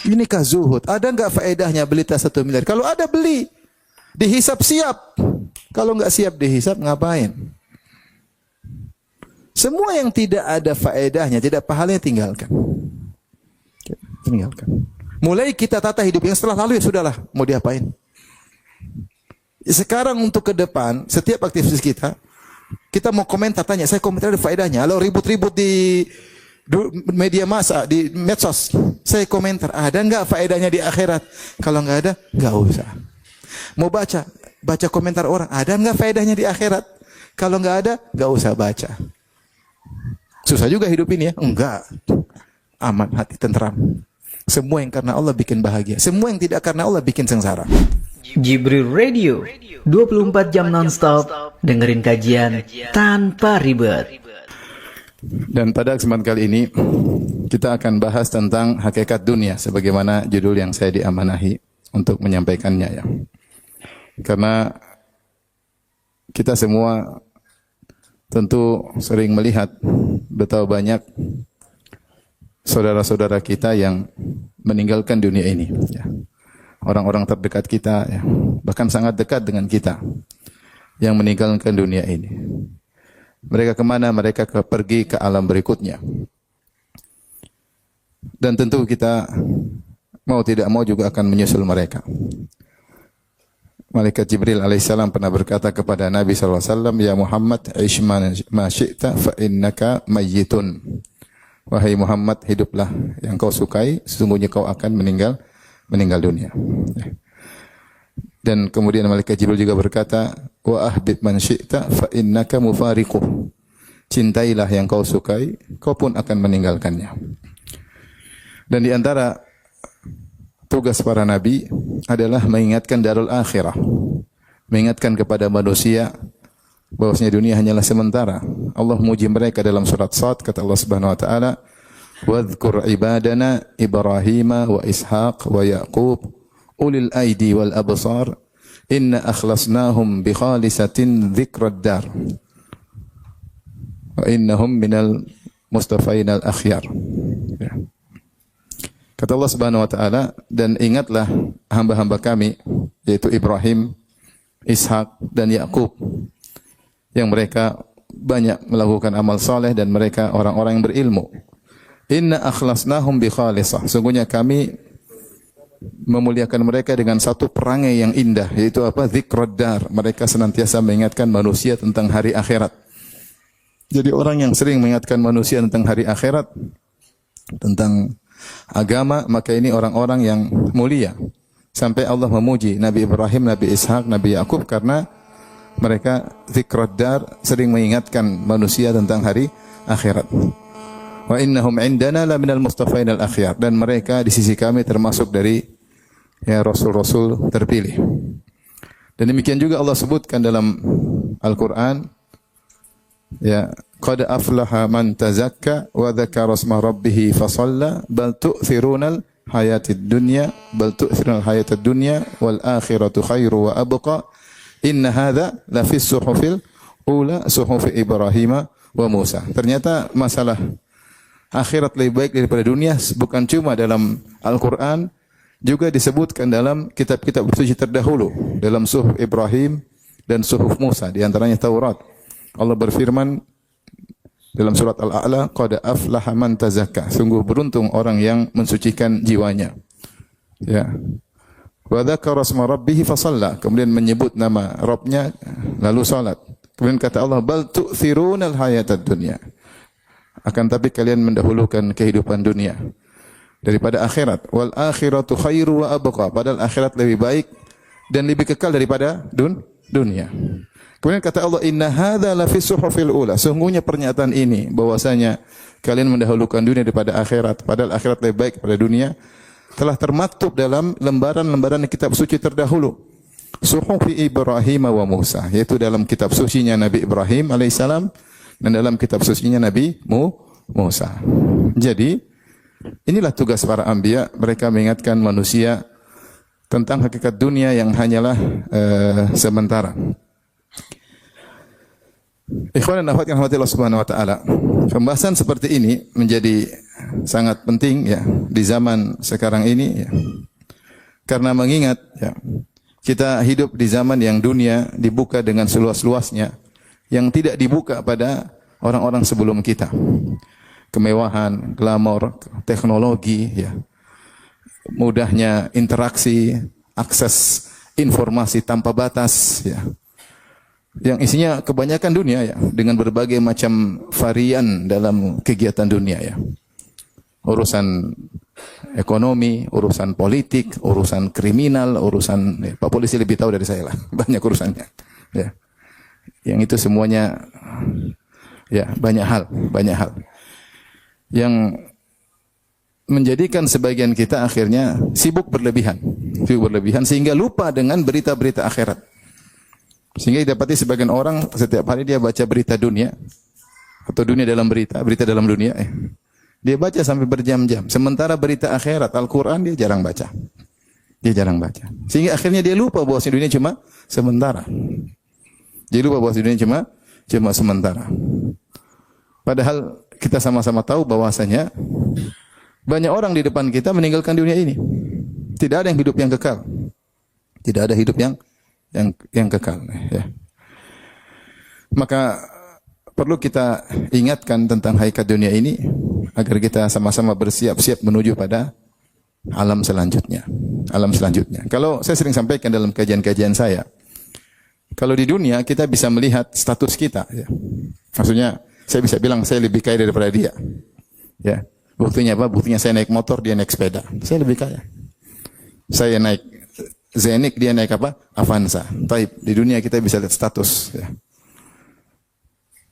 Inikah zuhud? Ada enggak faedahnya beli tas 1 miliar? Kalau ada beli. Dihisap siap. Kalau enggak siap dihisap ngapain? Semua yang tidak ada faedahnya, tidak pahalanya tinggalkan. Tinggalkan. Mulai kita tata hidup yang setelah lalu ya sudahlah, mau diapain? Sekarang untuk ke depan, setiap aktivitas kita mau komentar, tanya, saya komentar ada faedahnya. Kalau ribut-ribut di media massa, di medsos, saya komentar, ada enggak faedahnya di akhirat? Kalau enggak ada, enggak usah. Mau baca komentar orang, ada enggak faedahnya di akhirat? Kalau enggak ada, enggak usah baca. Susah juga hidup ini ya? Enggak. Aman, hati tentram. Semua yang karena Allah bikin bahagia. Semua yang tidak karena Allah bikin sengsara. Jibril Radio, 24 jam nonstop, dengerin kajian tanpa ribet. Dan pada kesempatan kali ini, kita akan bahas tentang hakikat dunia, sebagaimana judul yang saya diamanahi untuk menyampaikannya ya. Karena kita semua tentu sering melihat betapa banyak saudara-saudara kita yang meninggalkan dunia ini. Ya. Orang-orang terdekat kita, ya. Bahkan sangat dekat dengan kita, yang meninggalkan dunia ini. Mereka kemana? Mereka pergi ke alam berikutnya. Dan tentu kita mau tidak mau juga akan menyusul mereka. Malaikat Jibril alaihissalam pernah berkata kepada Nabi SAW, Ya Muhammad, ish ma syi'ta fa innaka mayyitun. Wahai Muhammad, hiduplah yang kau sukai, sesungguhnya kau akan meninggal dunia. Dan kemudian Malaikat Jibril juga berkata, Wa ahbib man syi'ta fa innaka mufariquh. Cintailah yang kau sukai, kau pun akan meninggalkannya. Dan di antara tugas para nabi adalah mengingatkan darul akhirah. Mengingatkan kepada manusia bahwasanya dunia hanyalah sementara. Allah muji mereka dalam surat Sad, kata Allah Subhanahu wa taala, "Wadhkur ibadana Ibrahim wa Ishaq wa Yaqub ulil aidi wal absar inna akhlasnahum bi khalisatin dzikrad dar wa innahum minal mustafainal akhyar." Ya. Kata Allah Subhanahu wa taala, dan ingatlah hamba-hamba kami yaitu Ibrahim, Ishak dan Yakub yang mereka banyak melakukan amal saleh dan mereka orang-orang yang berilmu. Inna akhlasnahum bi khalisah. Sungguhnya kami memuliakan mereka dengan satu perangai yang indah, yaitu apa? Dzikrad dar. Mereka senantiasa mengingatkan manusia tentang hari akhirat. Jadi orang yang sering mengingatkan manusia tentang hari akhirat, tentang agama, maka ini orang-orang yang mulia. Sampai Allah memuji Nabi Ibrahim, Nabi Ishak, Nabi Yakub karena mereka dzikrad dar, sering mengingatkan manusia tentang hari akhirat. Wa innahum indana la minal mustafainal akhyar, dan mereka di sisi kami termasuk dari ya rasul-rasul terpilih. Dan demikian juga Allah sebutkan dalam Al-Qur'an, ya qad aflaha man tazakka wa dzakara isma rabbih fa shalla bal tu'thirunal hayatid dunya bal tu'thirunal hayatad dunya wal akhiratu khairu wa abqa inna hadza la fis suhufil ula suhufi Ibrahim wa Musa. Ternyata masalah akhirat lebih baik daripada dunia bukan cuma dalam Al-Qur'an, juga disebutkan dalam kitab-kitab suci terdahulu, dalam suhuf Ibrahim dan suhuf Musa, di antaranya Taurat. Allah berfirman dalam surat Al-A'la, qad aflaha man tazakka. Sungguh beruntung orang yang mensucikan jiwanya. Ya. Wa dzakara isma rabbih fa shalla. Kemudian menyebut nama Rabbnya lalu salat. Kemudian kata Allah, bal tu'thirunal hayatad dunya. Akan tapi kalian mendahulukan kehidupan dunia daripada akhirat. Wal akhiratu khairu wa abqa. Padahal akhirat lebih baik dan lebih kekal daripada dunia. Kemudian kata Allah, inna hadza la fi suhufil ula. Sungguhnya pernyataan ini bahwasanya kalian mendahulukan dunia daripada akhirat, padahal akhirat lebih baik daripada dunia, telah termaktub dalam lembaran-lembaran kitab suci terdahulu. Suhufi Ibrahim wa Musa, yaitu dalam kitab sucinya Nabi Ibrahim alaihissalam dan dalam kitab sucinya Nabi Musa. Jadi, inilah tugas para anbiya, mereka mengingatkan manusia tentang hakikat dunia yang hanyalah sementara. Ikhwan dan akhwat yang dirahmati Allah Subhanahu wa taala. Pembahasan seperti ini menjadi sangat penting ya di zaman sekarang ini ya. Karena mengingat ya, kita hidup di zaman yang dunia dibuka dengan seluas-luasnya yang tidak dibuka pada orang-orang sebelum kita. Kemewahan, glamor, teknologi ya. Mudahnya interaksi, akses informasi tanpa batas ya. Yang isinya kebanyakan dunia ya, dengan berbagai macam varian dalam kegiatan dunia ya. Urusan ekonomi, urusan politik, urusan kriminal, urusan ya, Pak Polisi lebih tahu dari saya lah, banyak urusannya. Ya. Yang itu semuanya ya banyak hal. Yang menjadikan sebagian kita akhirnya sibuk berlebihan sehingga lupa dengan berita-berita akhirat. Sehingga didapati sebagian orang setiap hari dia baca berita dunia atau dunia dalam berita dalam dunia. Dia baca sampai berjam-jam. Sementara berita akhirat Al-Quran dia jarang baca. Sehingga akhirnya dia lupa bahwa dunia cuma sementara. Cuma sementara. Padahal kita sama-sama tahu bahwasanya banyak orang di depan kita meninggalkan dunia ini. Tidak ada yang hidup yang kekal. Tidak ada hidup yang kekal. Ya. Maka perlu kita ingatkan tentang hakikat dunia ini agar kita sama-sama bersiap-siap menuju pada alam selanjutnya. Kalau saya sering sampaikan dalam kajian-kajian saya, kalau di dunia kita bisa melihat status kita. Ya. Maksudnya saya bisa bilang saya lebih kaya daripada dia. Ya. Buktinya apa? Buktinya saya naik motor, dia naik sepeda. Saya lebih kaya. Saya naik Zenik, dia naik apa? Avanza. Taib. Di dunia kita bisa lihat status. Ya.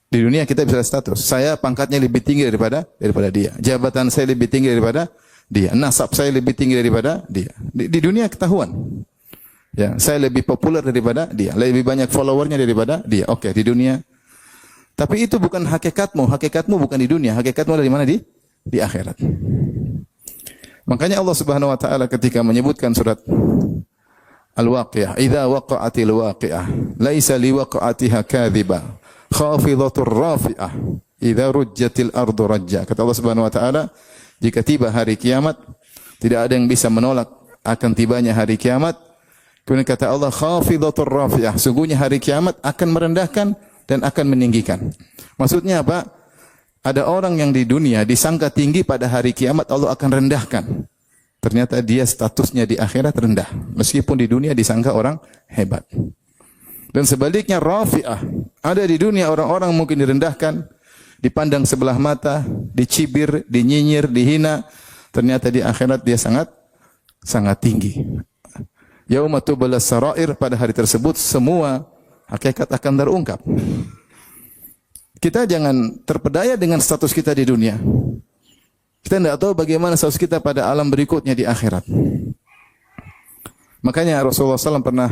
Di dunia kita bisa lihat status. Saya pangkatnya lebih tinggi daripada dia. Jabatan saya lebih tinggi daripada dia. Nasab saya lebih tinggi daripada dia. Di dunia ketahuan. Ya, saya lebih populer daripada dia. Lebih banyak followernya daripada dia. Oke, di dunia. Tapi itu bukan hakikatmu. Hakikatmu bukan di dunia. Hakikatmu ada di mana? Di akhirat. Makanya Allah Subhanahu wa taala ketika menyebutkan surat Al-Waqi'ah, "Idza waqa'atil waqi'ah, laisa liwaqa'atiha kadhibah, khafidatur rafi'ah, idza rujjatil ardu rajja." Kata Allah Subhanahu wa taala, jika tiba hari kiamat, tidak ada yang bisa menolak akan tibanya hari kiamat. Kemudian kata Allah, khafidatur rafi'ah, sungguhnya hari kiamat akan merendahkan dan akan meninggikan. Maksudnya apa? Ada orang yang di dunia disangka tinggi, pada hari kiamat Allah akan rendahkan. Ternyata dia statusnya di akhirat rendah. Meskipun di dunia disangka orang hebat. Dan sebaliknya rafi'ah. Ada di dunia orang-orang mungkin direndahkan, dipandang sebelah mata, dicibir, dinyinyir, dihina. Ternyata di akhirat dia sangat tinggi. Yauma tublas sarair, pada hari tersebut semua hakikat akan terungkap. Kita jangan terpedaya dengan status kita di dunia. Kita tidak tahu bagaimana status kita pada alam berikutnya di akhirat. Makanya Rasulullah SAW pernah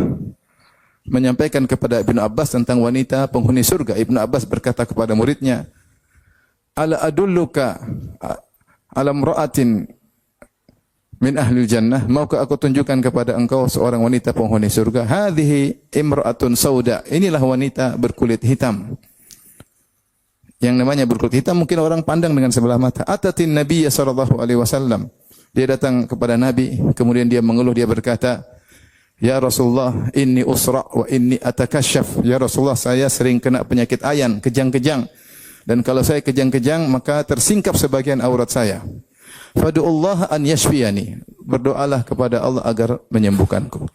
menyampaikan kepada Ibnu Abbas tentang wanita penghuni surga. Ibnu Abbas berkata kepada muridnya, "Ala adulluka ala imra'atin min ahli jannah, maukah aku tunjukkan kepada engkau seorang wanita penghuni surga? Hadhihi imra'atun sauda." Inilah wanita berkulit hitam. Yang namanya berkulit hitam mungkin orang pandang dengan sebelah mata. Atatin Nabi sallallahu alaihi wasallam. Dia datang kepada Nabi, kemudian dia mengeluh, dia berkata, "Ya Rasulullah, inni usra wa inni atakasyaf." Ya Rasulullah, saya sering kena penyakit ayan, kejang-kejang. Dan kalau saya kejang-kejang, maka tersingkap sebagian aurat saya. Fadu'ullah an yashfiyani. Berdoalah kepada Allah agar menyembuhkanku.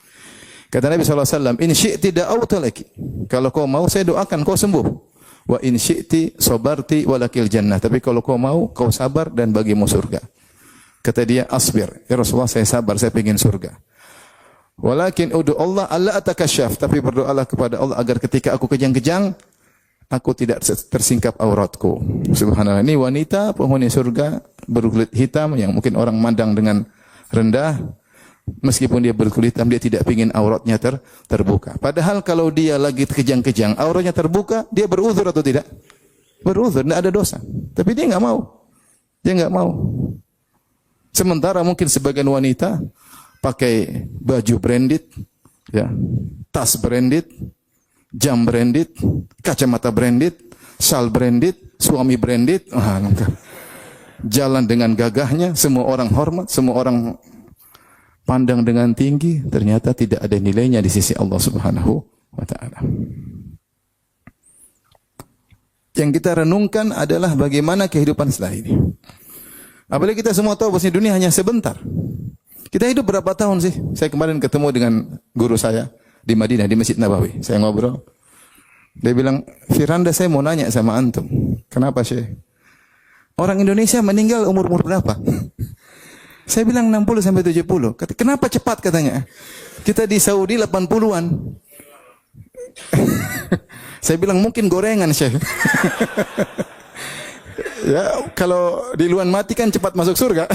Kata Nabi SAW, "In syi'ti da'awta laki." Kalau kau mau, saya doakan kau sembuh. Wa in syi'ti sabarti walakil jannah. Tapi kalau kau mau, kau sabar dan bagimu surga. Kata dia, "Asbir." Ya Rasulullah, saya sabar, saya ingin surga. Walakin udu Allah alla atakasyaf. Tapi berdoalah kepada Allah agar ketika aku kejang-kejang, aku tidak tersingkap auratku. Subhanallah. Ini wanita penghuni surga berkulit hitam yang mungkin orang mandang dengan rendah. Meskipun dia berkulit hitam, dia tidak ingin auratnya terbuka. Padahal kalau dia lagi kejang-kejang, auratnya terbuka, dia beruzur atau tidak? Beruzur, tidak ada dosa. Tapi dia enggak mau. Dia enggak mau. Sementara mungkin sebagian wanita pakai baju branded, ya, tas branded, jam branded, kacamata branded, shawl branded, suami branded. jalan dengan gagahnya, semua orang hormat, semua orang pandang dengan tinggi, ternyata tidak ada nilainya di sisi Allah Subhanahu wa taala. Yang kita renungkan adalah bagaimana kehidupan setelah ini. Apalagi kita semua tahu bahwa dunia hanya sebentar. Kita hidup berapa tahun sih? Saya kemarin ketemu dengan guru saya di Madinah, di Masjid Nabawi. Saya ngobrol. Dia bilang, Firanda, saya mau nanya sama antum. Kenapa, Syekh? Orang Indonesia meninggal umur berapa? Saya bilang 60 sampai 70. Kenapa cepat katanya? Kita di Saudi 80-an. Saya bilang mungkin gorengan, Syekh. Ya, kalau di luar mati kan cepat masuk surga.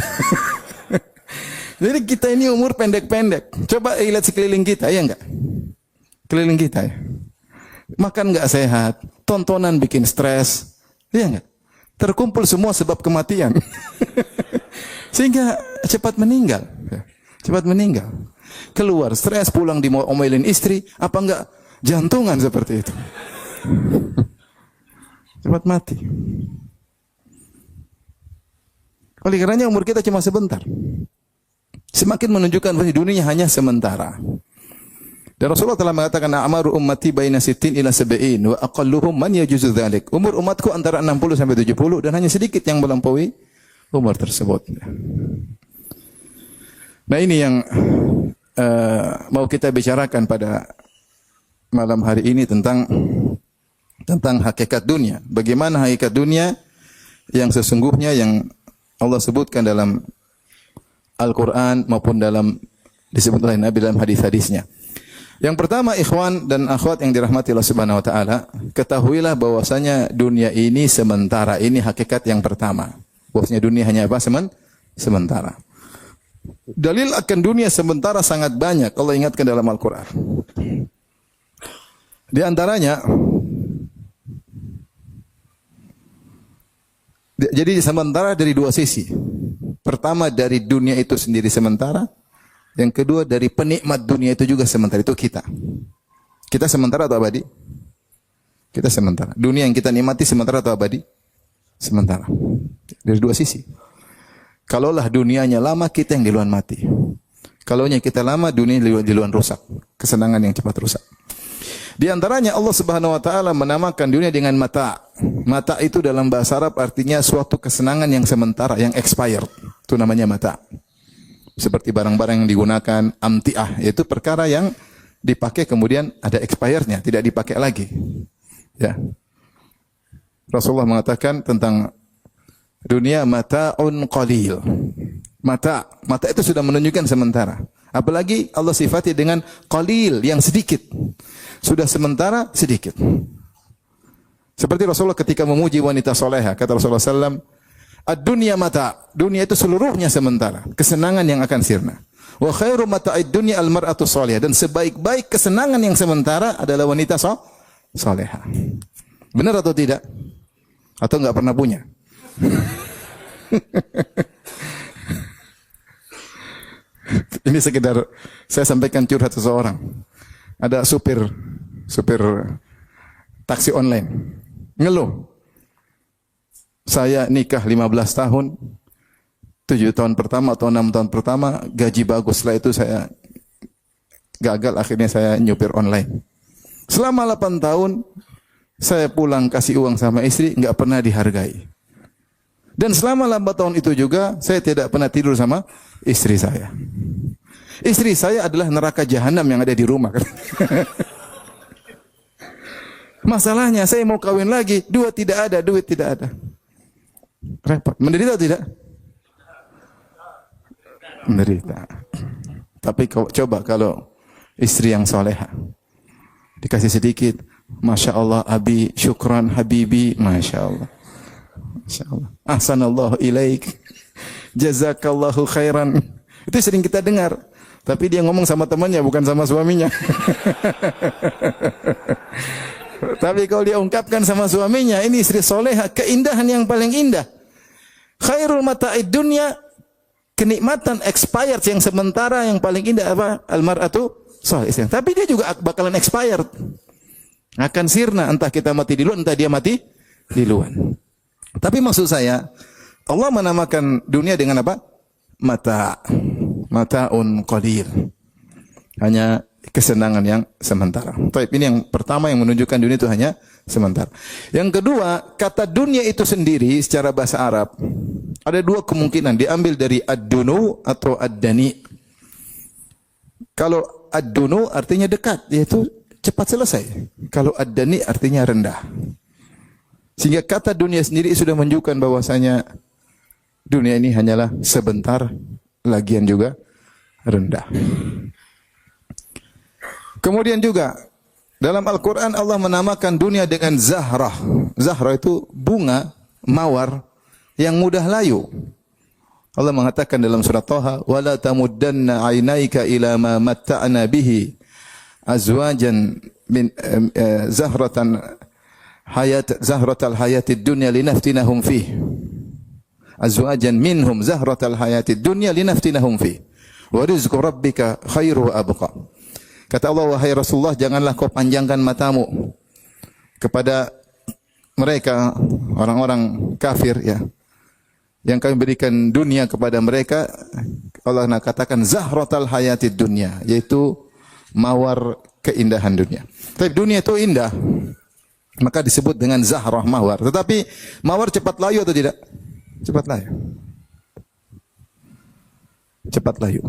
Jadi kita ini umur pendek-pendek. Coba lihat sekeliling kita, ya enggak? Keliling kita ya. Makan enggak sehat, tontonan bikin stres, ya enggak? Terkumpul semua sebab kematian. Sehingga cepat meninggal. Cepat meninggal. Keluar stres, pulang diomelin istri, apa enggak jantungan seperti itu. Cepat mati. Oleh karenanya umur kita cuma sebentar. Semakin menunjukkan bahwa dunia hanya sementara. Dan Rasulullah telah mengatakan, "A'maru ummati baina 60 ila 70 wa aqalluhum man yajuzu dzalik." Umur umatku antara 60 sampai 70 dan hanya sedikit yang melampaui umur tersebut. Nah, ini yang mau kita bicarakan pada malam hari ini tentang hakikat dunia. Bagaimana hakikat dunia yang sesungguhnya yang Allah sebutkan dalam Al-Quran maupun disebut oleh Nabi dalam hadis-hadisnya. Yang pertama, ikhwan dan akhwat yang dirahmati Allah Subhanahu wa taala, ketahuilah bahwasanya dunia ini sementara. Ini hakikat yang pertama. Bahwasanya dunia hanya apa? Sementara. Dalil akan dunia sementara sangat banyak. Allah ingatkan dalam Al-Quran. Di antaranya, jadi sementara dari dua sisi. Pertama, dari dunia itu sendiri sementara. Yang kedua, dari penikmat dunia itu juga sementara. Itu kita. Kita sementara atau abadi? Kita sementara. Dunia yang kita nikmati sementara atau abadi? Sementara. Dari dua sisi. Kalaulah dunianya lama, kita yang duluan mati. Kalaunya kita lama, dunia duluan rusak. Kesenangan yang cepat rusak. Di antaranya Allah Subhanahu wa taala menamakan dunia dengan mata. Mata itu dalam bahasa Arab artinya suatu kesenangan yang sementara, yang expired. Itu namanya mata. Seperti barang-barang yang digunakan amtiah, yaitu perkara yang dipakai kemudian ada expirednya, tidak dipakai lagi. Ya. Rasulullah mengatakan tentang dunia mata'un qalil. Mata itu sudah menunjukkan sementara. Apalagi Allah sifati dengan qalil, yang sedikit. Sudah sementara, sedikit. Seperti Rasulullah ketika memuji wanita soleha, kata Rasulullah SAW, ad-dunya mata, dunia itu seluruhnya sementara, kesenangan yang akan sirna. Wa khairu mata'id dunya al-mar'atu solehah, dan sebaik-baik kesenangan yang sementara adalah wanita soleha. Benar atau tidak? Atau enggak pernah punya? Ini sekedar saya sampaikan curhat seseorang. Ada supir taksi online ngeluh. Saya nikah 15 tahun, 7 tahun pertama atau 6 tahun pertama gaji bagus, setelah itu saya gagal, akhirnya saya nyupir online. Selama 8 tahun saya pulang kasih uang sama istri, enggak pernah dihargai. Dan selama 8 tahun itu juga saya tidak pernah tidur sama istri saya. Istri saya adalah neraka jahanam yang ada di rumah. Masalahnya saya mau kawin lagi, duit tidak ada. Repot. Menderita atau tidak? Menderita. Tapi coba kalau istri yang soleha, dikasih sedikit, Masya Allah, abi, syukran, habibi, Masya Allah. Masya Allah. Ahsanallahu ilaik. Jazakallahu khairan. Itu sering kita dengar. Tapi dia ngomong sama temannya, bukan sama suaminya. Tapi kalau dia ungkapkan sama suaminya, ini istri soleha, keindahan yang paling indah. Khairul mata'id dunya, kenikmatan expired yang sementara yang paling indah apa? Al-mar'atu soleh. Tapi dia juga bakalan expired. Akan sirna, entah kita mati di luar, entah dia mati di luar. Tapi maksud saya, Allah menamakan dunia dengan apa? Mata'un qalil. Hanya kesenangan yang sementara. Baik, ini yang pertama yang menunjukkan dunia itu hanya sementara. Yang kedua, kata dunia itu sendiri secara bahasa Arab ada dua kemungkinan, diambil dari ad-dunu atau ad-dani. Kalau ad-dunu artinya dekat, yaitu cepat selesai. Kalau ad-dani artinya rendah. Sehingga kata dunia sendiri sudah menunjukkan bahwasanya dunia ini hanyalah sebentar, lagian juga rendah. Kemudian juga dalam Al-Quran Allah menamakan dunia dengan zahrah. Zahrah itu bunga mawar yang mudah layu. Allah mengatakan dalam surat Thaha, "Wala tamuddanna 'ainaika ila ma matta'na bihi azwajan min zahratal hayatid dunya linaftinahum fih." Azwajan minhum zahratal hayatid dunya linaftinahum fih. Wa rizqu rabbika khairu wa abqa. Kata Allah, wahai Rasulullah, janganlah kau panjangkan matamu kepada mereka orang-orang kafir ya. Yang kami berikan dunia kepada mereka, Allah nak katakan zahratal hayatid dunya, yaitu mawar keindahan dunia. Tapi dunia itu indah, maka disebut dengan zahrah mawar. Tetapi mawar cepat layu atau tidak? Cepat layu. Cepat layu.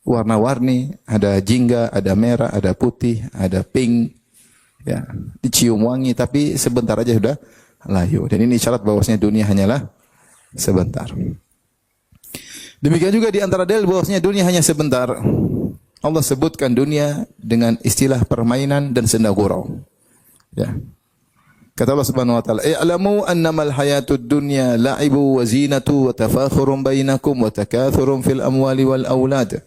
Warna-warni, ada jingga, ada merah, ada putih, ada pink. Ya, dicium wangi tapi sebentar aja sudah layu. Dan ini syarat bahwasanya dunia hanyalah sebentar. Demikian juga di antara dalil bahwasanya dunia hanya sebentar. Allah sebutkan dunia dengan istilah permainan dan senda gurau. Ya. Kata Allah Subhanahu wa taala, "I'lamu annamal hayatud dunya la'ibu wa zinatu wa tafakhurun bainakum wa takathurun fil amwali wal aulad.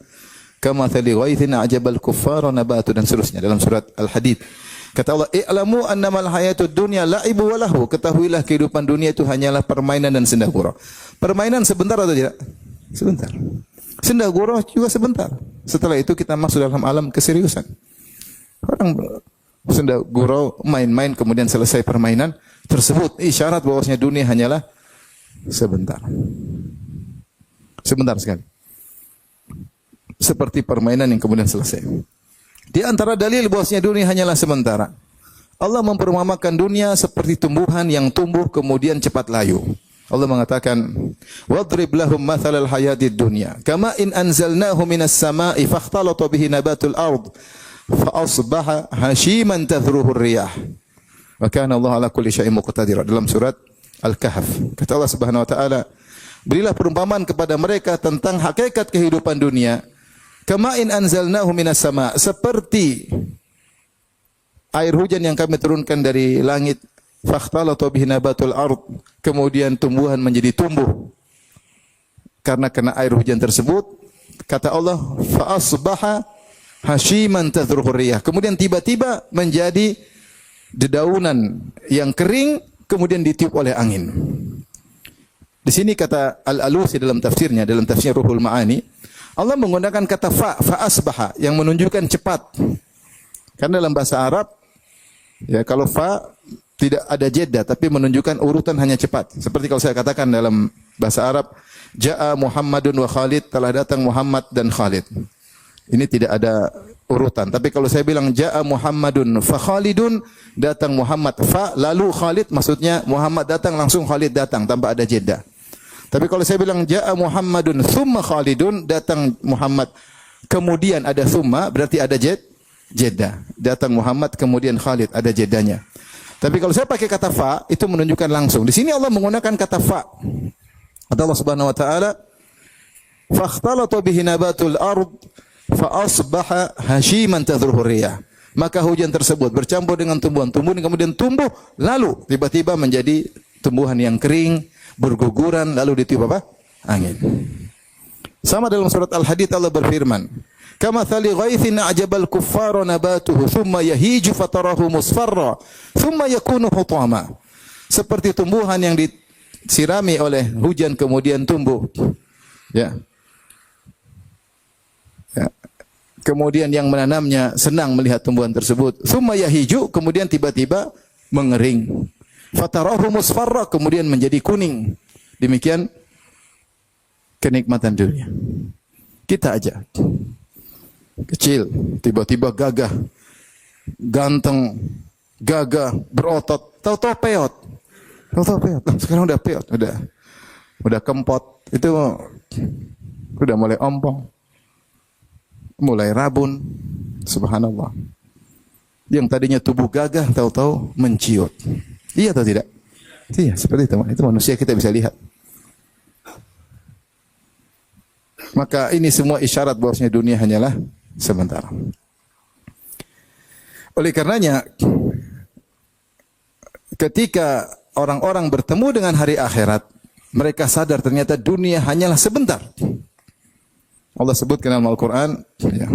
Kama thali ghaithin a'jabal kuffara nabatu," dan seterusnya dalam surat Al-Hadid. Kata Allah, "I'lamu annamal hayatud dunya la'ibu wa lahu." Ketahuilah kehidupan dunia itu hanyalah permainan dan senda gurau. Permainan sebentar atau tidak? Sebentar. Senda gurau juga sebentar. Setelah itu kita masuk dalam alam keseriusan. Orang senda gurau, main-main, kemudian selesai permainan tersebut. Isyarat bahwasanya dunia hanyalah sebentar. Sebentar sekali. Seperti permainan yang kemudian selesai. Di antara dalil bahwasanya dunia hanyalah sementara, Allah memperumpamakan dunia seperti tumbuhan yang tumbuh kemudian cepat layu. Allah mengatakan, "Wadrib lahum mathalal hayatid dunya, kama in anzalnahu minas sama'i fakhtalata bihi nabatul ard. Fa'asbaha hashiman tadhruhu ar-riyah. Wa kana Allah ala kulli syai'in muqtadira." Dalam surat Al-Kahf. Kata Allah Subhanahu wa taala, berilah perumpamaan kepada mereka tentang hakikat kehidupan dunia. Kama in anzalnahu minas sama', seperti air hujan yang kami turunkan dari langit. Fakhtalata bihi nabatul ard, kemudian tumbuhan menjadi tumbuh karena kena air hujan tersebut. Kata Allah, fa'asbaha hashiman tadhruhu riyah, kemudian tiba-tiba menjadi dedaunan yang kering kemudian ditiup oleh angin. Di sini kata Al-Alusi dalam tafsirnya, dalam tafsir Ruhul Ma'ani, Allah menggunakan kata fa-asbaha yang menunjukkan cepat. Karena dalam bahasa Arab ya, kalau fa tidak ada jeda tapi menunjukkan urutan hanya cepat. Seperti kalau saya katakan dalam bahasa Arab, ja'a Muhammadun wa Khalid, telah datang Muhammad dan Khalid. Ini tidak ada urutan. Tapi kalau saya bilang ja'a Muhammadun fa Khalidun, datang Muhammad fa lalu Khalid, maksudnya Muhammad datang langsung Khalid datang tanpa ada jeda. Tapi kalau saya bilang ja'a Muhammadun thumma Khalidun, datang Muhammad kemudian ada thumma, berarti ada jeda. Datang Muhammad kemudian Khalid, ada jedanya. Tapi kalau saya pakai kata fa, itu menunjukkan langsung. Di sini Allah menggunakan kata fa. Kata Allah Subhanahu wa taala, "Fakhtalata bihi nabatul ard fa asbaha hashiman tadhruhu riyah." Maka hujan tersebut bercampur dengan tumbuhan-tumbuhan kemudian tumbuh, lalu tiba-tiba menjadi tumbuhan yang kering, berguguran, lalu ditiup apa? Angin. Sama dalam surat Al-Hadid Allah berfirman, "Kama thali ghaithin a'jabal kuffara nabatuhu thumma yahiju fatarahu musfarra thumma yakunu hutama." Seperti tumbuhan yang disirami oleh hujan kemudian tumbuh. Ya. Ya. Kemudian yang menanamnya senang melihat tumbuhan tersebut. Thumma yahiju, kemudian tiba-tiba mengering. Fatarahu musfarra, kemudian menjadi kuning. Demikian kenikmatan dunia. Kita aja kecil, tiba-tiba gagah, ganteng, gagah, berotot, tahu-tahu peot. Tahu-tahu peot. Sekarang udah peot, udah kempot. Itu udah mulai ompong. Mulai rabun. Subhanallah. Yang tadinya tubuh gagah tahu-tahu menciut. Iya atau tidak? Iya, seperti itu. Itu manusia kita bisa lihat. Maka ini semua isyarat bahwasanya dunia hanyalah sementara. Oleh karenanya, ketika orang-orang bertemu dengan hari akhirat, mereka sadar ternyata dunia hanyalah sebentar. Allah sebutkan dalam Al-Quran, ya.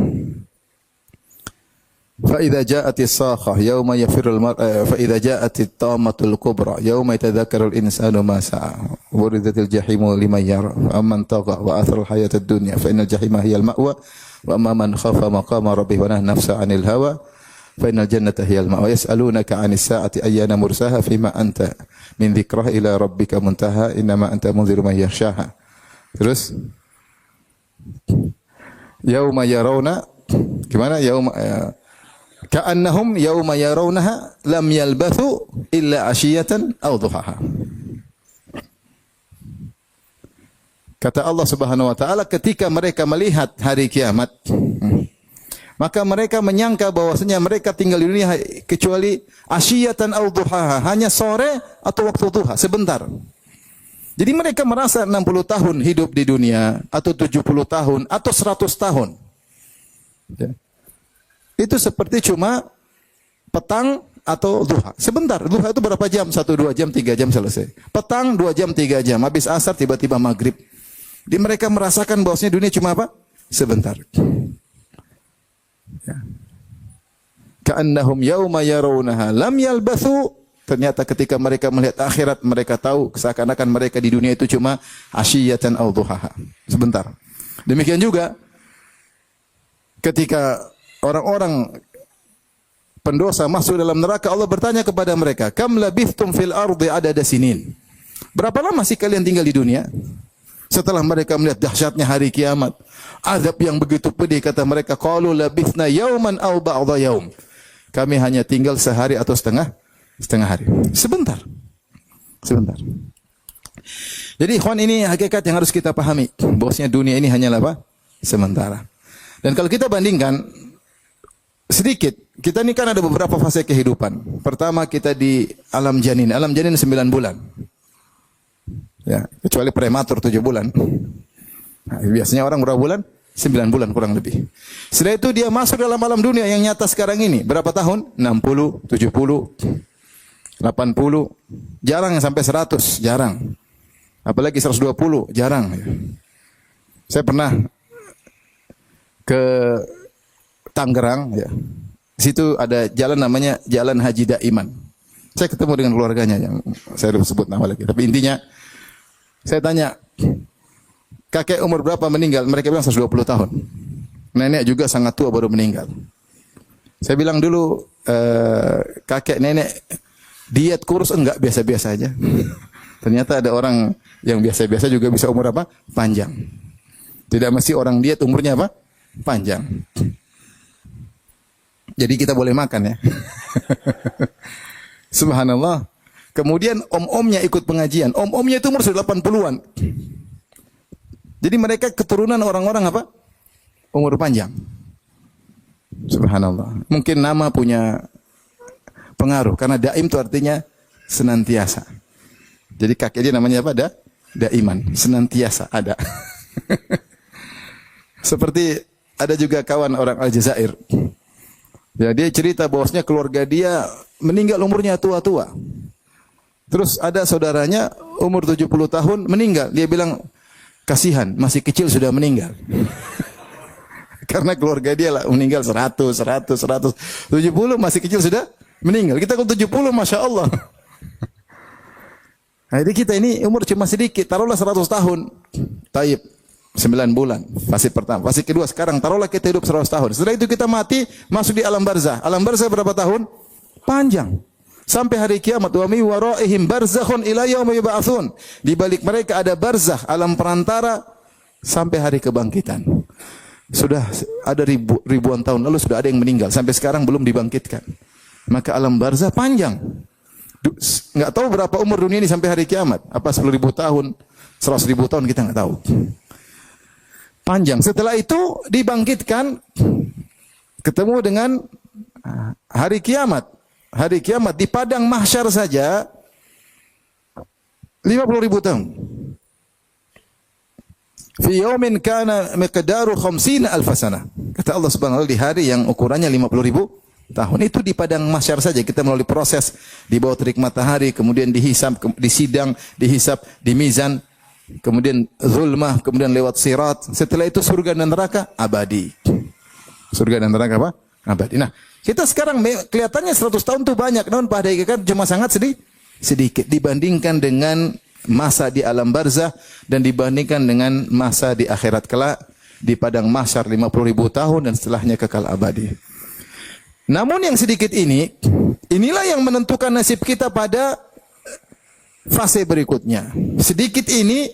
فَإِذَا جَاءَتِ الصَّاخَةُ يَوْمَ يَفِرُّ الْمَرْءُ فَإِذَا جَاءَتِ الطَّامَّةُ الْكُبْرَى يَوْمَ يَتَذَكَّرُ الْإِنسَانُ مَا سَعَى وَبُرِزَتِ الْجَحِيمُ لِمَنْ يَرَى فَأَمَّنْ طَغَى وَآثَرَ الْحَيَاةَ الدُّنْيَا فَإِنَّ الْجَحِيمَ هِيَ الْمَأْوَى وَأَمَّا مَنْ خَافَ مَقَامَ رَبِّهِ وَنَهَى النَّفْسَ عَنِ الْهَوَى فَإِنَّ الْجَنَّةَ هِيَ الْمَأْوَى يَسْأَلُونَكَ عَنِ السَّاعَةِ أَيَّانَ مُرْسَاهَا فِيمَا أَنْتَ مِنْ ذِكْرَهَا إِلَى رَبِّكَ مُنْتَهَاهَا إِنَّمَا أَنْتَ مُنْذِرُ مَنْ يَخْشَاهَا. Terus yauma yarawna gimana yauma ka'annahum yauma yarawnaha lam yalbathu illa 'ashiyatan aw duhaha. Kata Allah Subhanahu wa taala, ketika mereka melihat hari kiamat, maka mereka menyangka bahwasanya mereka tinggal di dunia kecuali asyiyatan aw duhaha, hanya sore atau waktu duha sebentar. Jadi mereka merasa 60 tahun hidup di dunia, atau 70 tahun, atau 100 tahun. Ya. Itu seperti cuma petang atau duha. Sebentar, duha itu berapa jam? 1, 2 jam, 3 jam selesai. Petang 2 jam, 3 jam. Habis asar tiba-tiba maghrib. Jadi mereka merasakan bahwasanya dunia cuma apa? Sebentar. Ya. Ka'annahum yauma yarawnaha lam yalbathu. Ternyata ketika mereka melihat akhirat, mereka tahu seakan-akan mereka di dunia itu cuma asyiyatan aw duhaha. Sebentar. Demikian juga ketika orang-orang pendosa masuk dalam neraka, Allah bertanya kepada mereka, "Kam labithtum fil ardi adada sinin?" Berapa lama sih kalian tinggal di dunia? Setelah mereka melihat dahsyatnya hari kiamat, azab yang begitu pedih, kata mereka, qalu labithna yauman aw ba'dha yaum. Kami hanya tinggal sehari atau setengah hari. Sebentar. Jadi ikhwan, ini hakikat yang harus kita pahami. Bahwasanya dunia ini hanyalah apa? Sementara. Dan kalau kita bandingkan sedikit, kita ini kan ada beberapa fase kehidupan. Pertama kita di alam janin. Alam janin 9 bulan. Ya, kecuali prematur 7 bulan. Nah, biasanya orang berapa bulan? 9 bulan kurang lebih. Setelah itu dia masuk dalam alam dunia yang nyata sekarang ini. Berapa tahun? 60, 70, 80, jarang yang sampai 100, jarang. Apalagi 120, jarang. Saya pernah ke Tangerang, ya. Di situ ada jalan namanya Jalan Haji Daiman. Saya ketemu dengan keluarganya, yang saya belum sebut nama lagi. Tapi intinya, saya tanya, kakek umur berapa meninggal? Mereka bilang 120 tahun. Nenek juga sangat tua baru meninggal. Saya bilang dulu, kakek nenek diet kurus enggak, biasa-biasa aja. Ternyata ada orang yang biasa-biasa juga bisa umur apa? Panjang. Tidak mesti orang diet umurnya apa? Panjang. Jadi kita boleh makan ya. Subhanallah. Kemudian om-omnya ikut pengajian. Om-omnya itu umur sudah 80-an. Jadi mereka keturunan orang-orang apa? Umur panjang. Subhanallah. Mungkin nama punya pengaruh, karena daim itu artinya senantiasa. Jadi kakek dia namanya apa? Daiman, senantiasa ada. Seperti ada juga kawan orang Aljazair. Ya, dia cerita bahwasanya keluarga dia meninggal umurnya tua-tua. Terus ada saudaranya umur 70 tahun meninggal. Dia bilang, kasihan, masih kecil sudah meninggal. Karena keluarga dia lah meninggal 100, 70 masih kecil sudah meninggal. Kita kalau 70, Masya Allah. Nah, jadi kita ini umur cuma sedikit. Taruhlah 100 tahun. Taib. 9 bulan. Fase pertama. Fase kedua sekarang. Taruhlah kita hidup 100 tahun. Setelah itu kita mati, masuk di alam barzah. Alam barzah berapa tahun? Panjang. sampai hari kiamat. Wa mi waraihim barzakhun ila yaumi yub'atsun. Di balik mereka ada barzakh, alam perantara sampai hari kebangkitan. Sudah ada ribuan tahun lalu sudah ada yang meninggal, sampai sekarang belum dibangkitkan. Maka alam barzakh panjang. Enggak tahu berapa umur dunia ini sampai hari kiamat. Apa 10.000 tahun, 100.000 tahun, kita enggak tahu. Panjang. Setelah itu dibangkitkan, ketemu dengan hari kiamat. Hari kiamat di padang mahsyar saja 50.000 tahun. Fi yaumin kana miqdaru 50 alf sanah. Kata Allah Subhanahu wa taala, di hari yang ukurannya 50.000 tahun. Itu di padang mahsyar saja kita melalui proses di bawah terik matahari, kemudian dihisab, disidang, dihisab, di mizan, kemudian zulmah, kemudian lewat sirat. Setelah itu surga dan neraka abadi. Surga dan neraka apa? Abadi. Nah, kita sekarang kelihatannya 100 tahun itu banyak, namun pada hakikat cuma sangat sedikit dibandingkan dengan masa di alam barzah dan dibandingkan dengan masa di akhirat kelak di padang mahsyar 50.000 tahun dan setelahnya kekal abadi. Namun yang sedikit ini, inilah yang menentukan nasib kita pada fase berikutnya. Sedikit ini,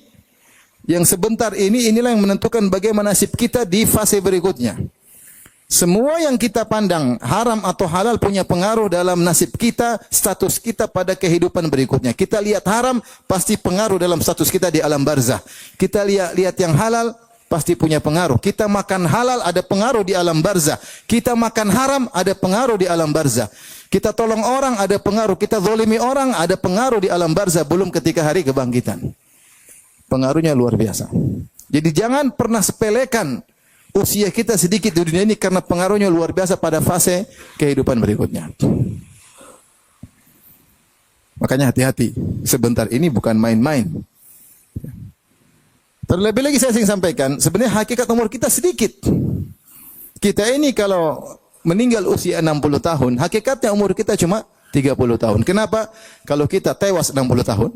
yang sebentar ini, inilah yang menentukan bagaimana nasib kita di fase berikutnya. Semua yang kita pandang haram atau halal punya pengaruh dalam nasib kita, status kita pada kehidupan berikutnya. Kita lihat haram pasti pengaruh dalam status kita di alam barzah. Kita lihat yang halal pasti punya pengaruh. Kita makan halal ada pengaruh di alam barzah. Kita makan haram ada pengaruh di alam barzah. Kita tolong orang ada pengaruh. Kita zalimi orang ada pengaruh di alam barzah. Belum ketika hari kebangkitan. Pengaruhnya luar biasa. Jadi jangan pernah sepelekan usia kita sedikit di dunia ini karena pengaruhnya luar biasa pada fase kehidupan berikutnya. Makanya hati-hati. Sebentar ini bukan main-main. Terlebih lagi saya sering sampaikan, sebenarnya hakikat umur kita sedikit. Kita ini kalau meninggal usia 60 tahun, hakikatnya umur kita cuma 30 tahun. Kenapa? Kalau kita tewas 60 tahun,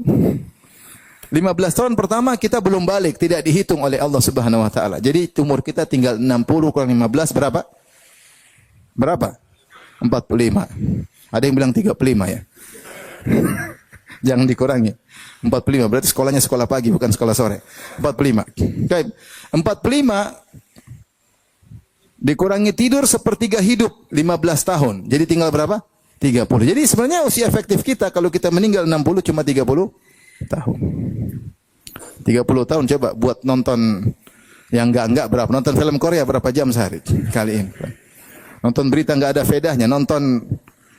15 tahun pertama kita belum balik, tidak dihitung oleh Allah Subhanahu wa taala. Jadi umur kita tinggal 60 kurang 15 berapa? Berapa? 45. Ada yang bilang 35 ya. Jangan dikurangi. 45 berarti sekolahnya sekolah pagi bukan sekolah sore. 45. Baik. 45 dikurangi tidur sepertiga hidup 15 tahun. Jadi tinggal berapa? 30. Jadi sebenarnya usia efektif kita kalau kita meninggal 60 cuma 30 tahun. 30 tahun coba buat nonton yang enggak berapa? Nonton film Korea berapa jam sehari? Kali ini. Nonton berita enggak ada faedahnya, nonton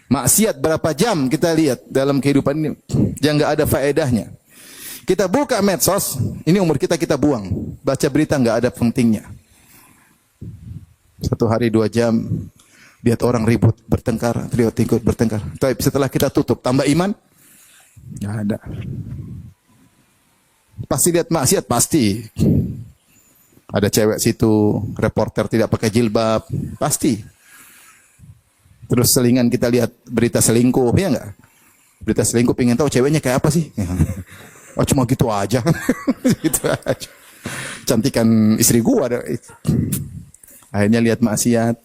maksiat berapa jam kita lihat dalam kehidupan ini yang enggak ada faedahnya. Kita buka medsos, ini umur kita buang. Baca berita enggak ada pentingnya. 1 hari 2 jam lihat orang ribut, bertengkar, ikut bertengkar. Tapi setelah kita tutup tambah iman? Enggak ada. Pasti lihat maksiat, pasti. Ada cewek situ, reporter tidak pakai jilbab, pasti. Terus selingan kita lihat berita selingkuh, ya enggak? Berita selingkuh pengen tahu ceweknya kayak apa sih? Oh cuma gitu aja. Gitu aja. Cantikan istri gua. Akhirnya lihat maksiat.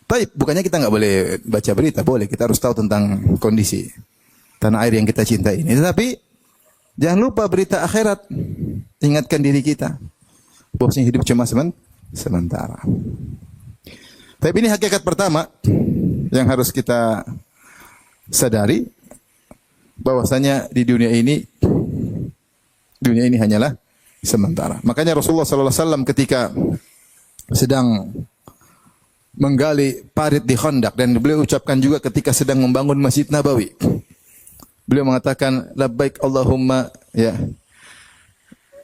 Tapi bukannya kita nggak boleh baca berita, boleh. Kita harus tahu tentang kondisi tanah air yang kita cintai ini. Tetapi jangan lupa berita akhirat. Ingatkan diri kita. Bahwasanya hidup cuma sementara. Tapi ini hakikat pertama yang harus kita sadari, bahwasanya di dunia ini hanyalah sementara. Makanya Rasulullah sallallahu alaihi wasallam ketika sedang menggali parit di Khandaq, dan beliau ucapkan juga ketika sedang membangun Masjid Nabawi. Beliau mengatakan labbaik Allahumma ya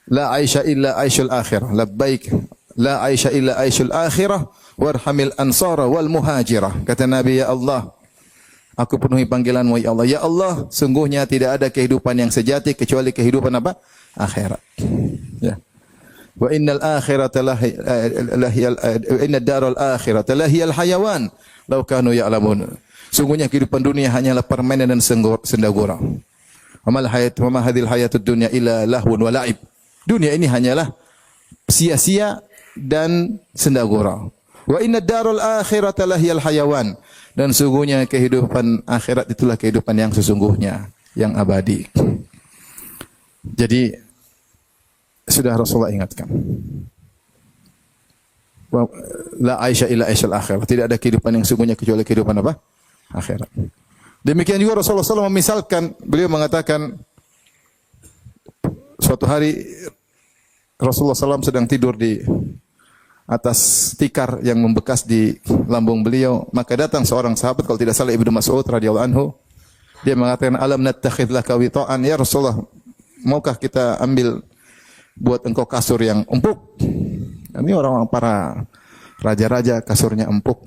la aisha illa aishul akhirah, labbaik la aisha illa aishul akhirah warhamil ansara wal muhajirah. Kata Nabi, ya Allah, aku penuhi panggilanmu ya Allah. Ya Allah, sungguhnya tidak ada kehidupan yang sejati kecuali kehidupan apa? Akhirat. Ya. Wa innal akhirata inna daral akhirata lahiyal hayawan law kanu ya'lamun. Sungguhnya kehidupan dunia hanyalah permainan dan senda gurau. Wa ma hadhil hayatud dunya illa lahwun wa la'ib. Dunia ini hanyalah sia-sia dan senda gurau. Wa inna daral akhirata lahiyal hayawan. dan sungguhnya kehidupan akhirat itulah kehidupan yang sesungguhnya, yang abadi. Jadi sudah Rasulullah ingatkan. La aisha illa aishal akhirat. Tidak ada kehidupan yang sungguhnya kecuali kehidupan apa? Akhirat. Demikian juga Rasulullah SAW memisalkan, beliau mengatakan suatu hari Rasulullah SAW sedang tidur di atas tikar yang membekas di lambung beliau, maka datang seorang sahabat, kalau tidak salah Ibnu Mas'ud radhiyallahu anhu, dia mengatakan, alam nattakhidh laka wita'an, ya Rasulullah, maukah kita ambil buat engkau kasur yang empuk? Ini orang-orang para raja-raja kasurnya empuk.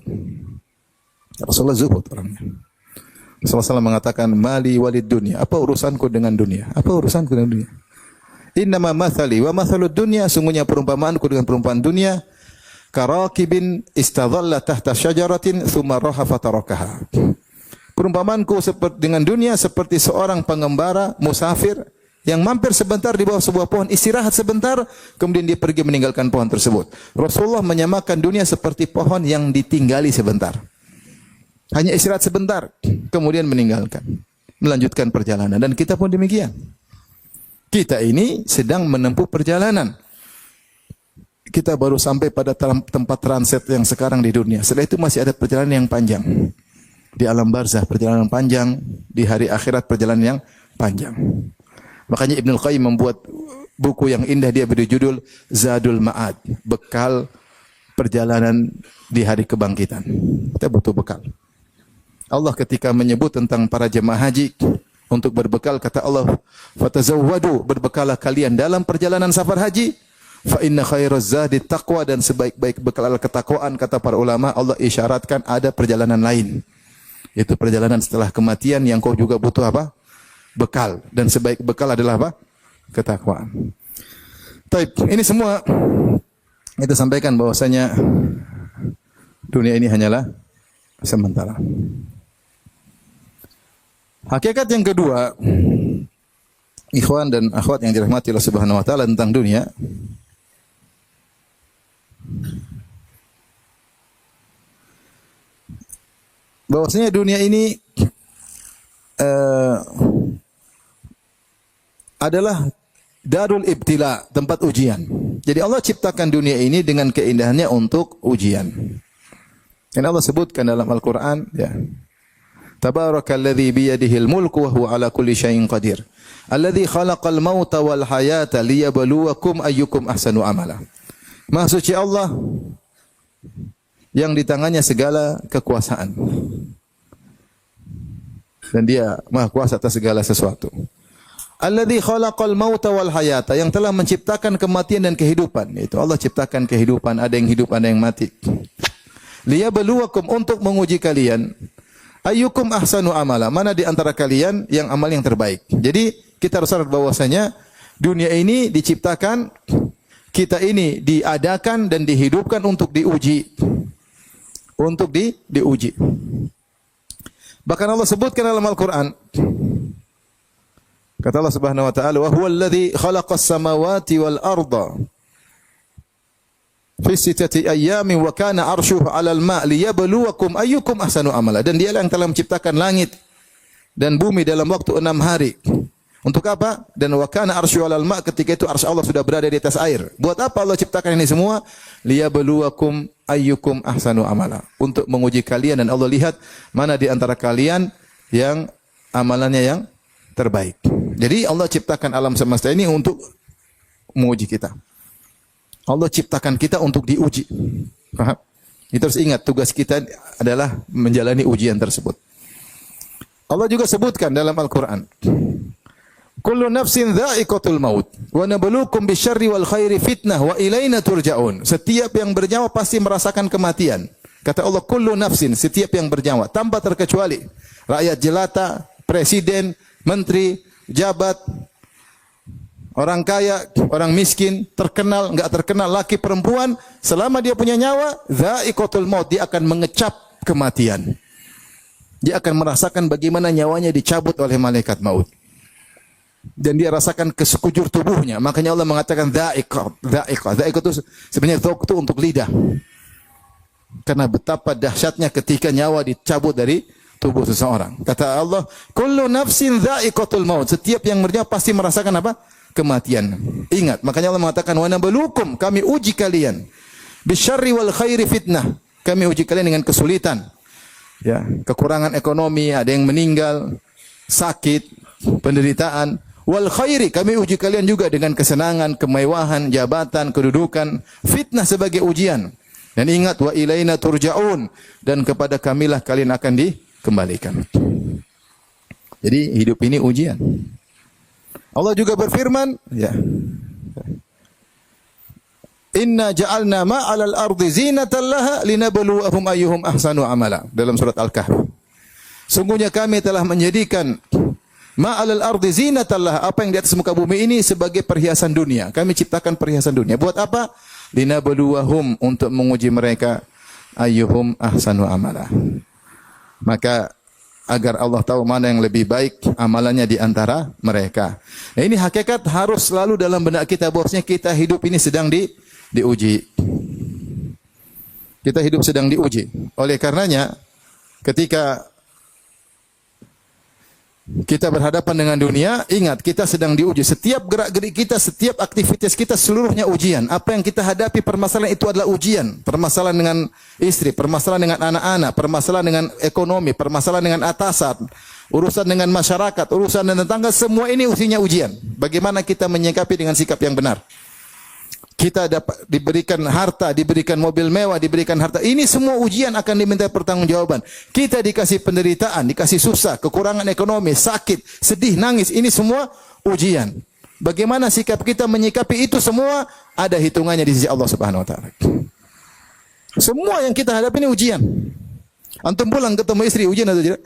Rasulullah zuhud orangnya. Rasulullah SAW mengatakan, mali walid dunia. Apa urusanku dengan dunia? Apa urusanku dengan dunia? Innama mathali wa mathalud dunya, sungguhnya perumpamaanku dengan perumpamaan dunia, karakibin istadhalla tahta syajaratin thumma raha fatarakaha. Perumpamaanku dengan dunia seperti seorang pengembara musafir yang mampir sebentar di bawah sebuah pohon, istirahat sebentar, kemudian dia pergi meninggalkan pohon tersebut. Rasulullah menyamakan dunia seperti pohon yang ditinggali sebentar. Hanya istirahat sebentar, kemudian meninggalkan, melanjutkan perjalanan. Dan kita pun demikian. Kita ini sedang menempuh perjalanan. Kita baru sampai pada tempat transit yang sekarang di dunia. Setelah itu masih ada perjalanan yang panjang. Di alam barzah perjalanan panjang, di hari akhirat perjalanan yang panjang. Makanya Ibnu Qayyim membuat buku yang indah, dia beri judul Zadul Ma'ad, bekal perjalanan di hari kebangkitan. Kita butuh bekal. Allah ketika menyebut tentang para jemaah haji untuk berbekal, kata Allah, fatazawwadu, berbekalah kalian dalam perjalanan safar haji, fa inna khairaz zadi taqwa, dan sebaik-baik bekal adalah ketakwaan. Kata para ulama, Allah isyaratkan ada perjalanan lain, yaitu perjalanan setelah kematian yang kau juga butuh apa? Bekal. Dan sebaik bekal adalah apa? Ketakwaan. Taib, ini semua kita sampaikan bahwasanya dunia ini hanyalah sementara. Hakikat yang kedua, ikhwan dan akhwat yang dirahmati Allah Subhanahu wa taala, tentang dunia, bahwasanya dunia ini adalah darul ibtila, tempat ujian. Jadi Allah ciptakan dunia ini dengan keindahannya untuk ujian. Dan Allah sebutkan dalam Al-Qur'an, ya, Tabarakalladzi biyadihil mulku wa huwa ala kulli syai'in qadir. Alladzi khalaqal mauta wal hayata liyabluwakum ayyukum ahsanu amala. Maha suci Allah yang di tangannya segala kekuasaan. Dan dia Maha kuasa atas segala sesuatu. Alladzi khalaqal mauta wal hayata, yang telah menciptakan kematian dan kehidupan. Itu Allah ciptakan kehidupan, ada yang hidup, ada yang mati. Liyabluwakum, untuk menguji kalian. Ayyukum ahsanu amala, mana di antara kalian yang amal yang terbaik. Jadi kita harus sadar bahwasanya dunia ini diciptakan, kita ini diadakan dan dihidupkan untuk diuji. Untuk diuji. Bahkan Allah sebutkan dalam Al-Qur'an, kata Allah Subhanahu wa taala, wa huwal ladzi khalaqas samawati wal arda fi sittati ayyamin wa kana 'arshuhu 'alal ma' liyabluwakum ayyukum ahsanu amala. Dan dialah yang telah menciptakan langit dan bumi dalam waktu 6 hari. Untuk apa? Dan wa kana 'arshuhu 'alal ma', ketika itu arsy Allah sudah berada di atas air. Buat apa Allah ciptakan ini semua? Liyabluwakum ayyukum ahsanu amala. Untuk menguji kalian, dan Allah lihat mana di antara kalian yang amalannya yang terbaik. Jadi Allah ciptakan alam semesta ini untuk menguji kita. Allah ciptakan kita untuk diuji. Paham? Kita harus ingat, tugas kita adalah menjalani ujian tersebut. Allah juga sebutkan dalam Al-Quran, kullu nafsin dha'iqatul maut wa nabluukum bisyarri wal khairi fitnah wa ilaina turja'un. Setiap yang bernyawa pasti merasakan kematian. Kata Allah, kullu nafsin, setiap yang bernyawa, tanpa terkecuali. Rakyat jelata, presiden, menteri, jabat, orang kaya, orang miskin, terkenal, enggak terkenal, laki perempuan, selama dia punya nyawa, dha'iqatul maut, dia akan mengecap kematian. Dia akan merasakan bagaimana nyawanya dicabut oleh malaikat maut. Dan dia rasakan ke sekujur tubuhnya. Makanya Allah mengatakan dha'iqah. Dha'iqah itu sebenarnya dha'iq itu untuk lidah. Karena betapa dahsyatnya ketika nyawa dicabut dari tubuh seseorang. Kata Allah, kullu nafsin dha'iqatul maut. Setiap yang bernyawa pasti merasakan apa? Kematian. Ingat, makanya Allah mengatakan, wa nabluukum, kami uji kalian. Bisyarri wal khairi fitnah. Kami uji kalian dengan kesulitan. Ya, kekurangan ekonomi, ada yang meninggal, sakit, penderitaan. Wal khairi, kami uji kalian juga dengan kesenangan, kemewahan, jabatan, kedudukan. Fitnah sebagai ujian. Dan ingat, wa ilaina turja'un, dan kepada kamilah kalian akan dikembalikan. Jadi hidup ini ujian. Allah juga berfirman, ya. Inna ja'alna ma'alal ardi zinatan laha linabluwahum ayyuhum ahsanu amala. Dalam surat Al-Kahf. Sungguhnya kami telah menjadikan ma'alal ardi zinatan laha, apa yang di atas muka bumi ini sebagai perhiasan dunia. Kami ciptakan perhiasan dunia. Buat apa? Linabluwahum, untuk menguji mereka, ayyuhum ahsanu amala. Maka agar Allah tahu mana yang lebih baik amalannya di antara mereka. Nah, ini hakikat harus selalu dalam benak kita, bahwasanya kita hidup ini sedang diuji. Kita hidup sedang diuji. Oleh karenanya, ketika kita berhadapan dengan dunia, ingat kita sedang diuji. Setiap gerak-gerik kita, setiap aktivitas kita seluruhnya ujian. Apa yang kita hadapi, permasalahan itu adalah ujian. Permasalahan dengan istri, permasalahan dengan anak-anak, permasalahan dengan ekonomi, permasalahan dengan atasan, urusan dengan masyarakat, urusan dengan tetangga, semua ini usinya ujian. Bagaimana kita menyikapi dengan sikap yang benar? Kita dapat diberikan harta, diberikan mobil mewah, diberikan harta. Ini semua ujian akan diminta pertanggungjawaban. Kita dikasih penderitaan, dikasih susah, kekurangan ekonomi, sakit, sedih, nangis. Ini semua ujian. Bagaimana sikap kita menyikapi itu semua, ada hitungannya di sisi Allah Subhanahu wa taala. Semua yang kita hadapi ini ujian. Antum pulang ketemu istri, ujian atau tidak?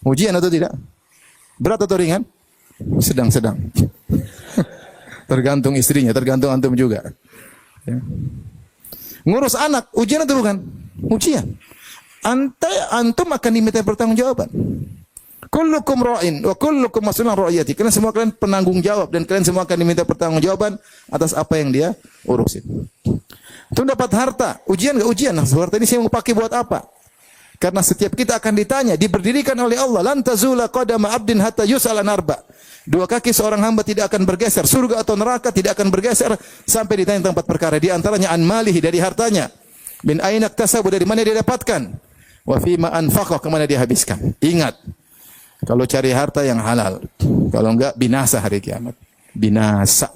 Ujian atau tidak? Berat atau ringan? Sedang-sedang. Tergantung istrinya, tergantung antum juga. Ya. Ngurus anak, ujian atau bukan? Ujian. Antum akan diminta pertanggungjawaban. Kullukum ra'in wa kullukum mas'ulun 'an ra'iyati. Kalian semua kalian penanggung jawab dan kalian semua akan diminta pertanggungjawaban atas apa yang dia urusin. Antum dapat harta, ujian enggak ujian? Nah, harta ini saya mau pakai buat apa? Karena setiap kita akan ditanya, diberdirikan oleh Allah, lan tazula qadama 'abdin hatta yus'ala an arba'. Dua kaki seorang hamba tidak akan bergeser, surga atau neraka tidak akan bergeser sampai ditanya tentang 4 perkara. Di antaranya an malihi, dari hartanya. Min aina iktasabu, dari mana dia dapatkan. Wa fima anfaqa, ke mana dia habiskan. Ingat, kalau cari harta yang halal, kalau enggak binasa hari kiamat. Binasa.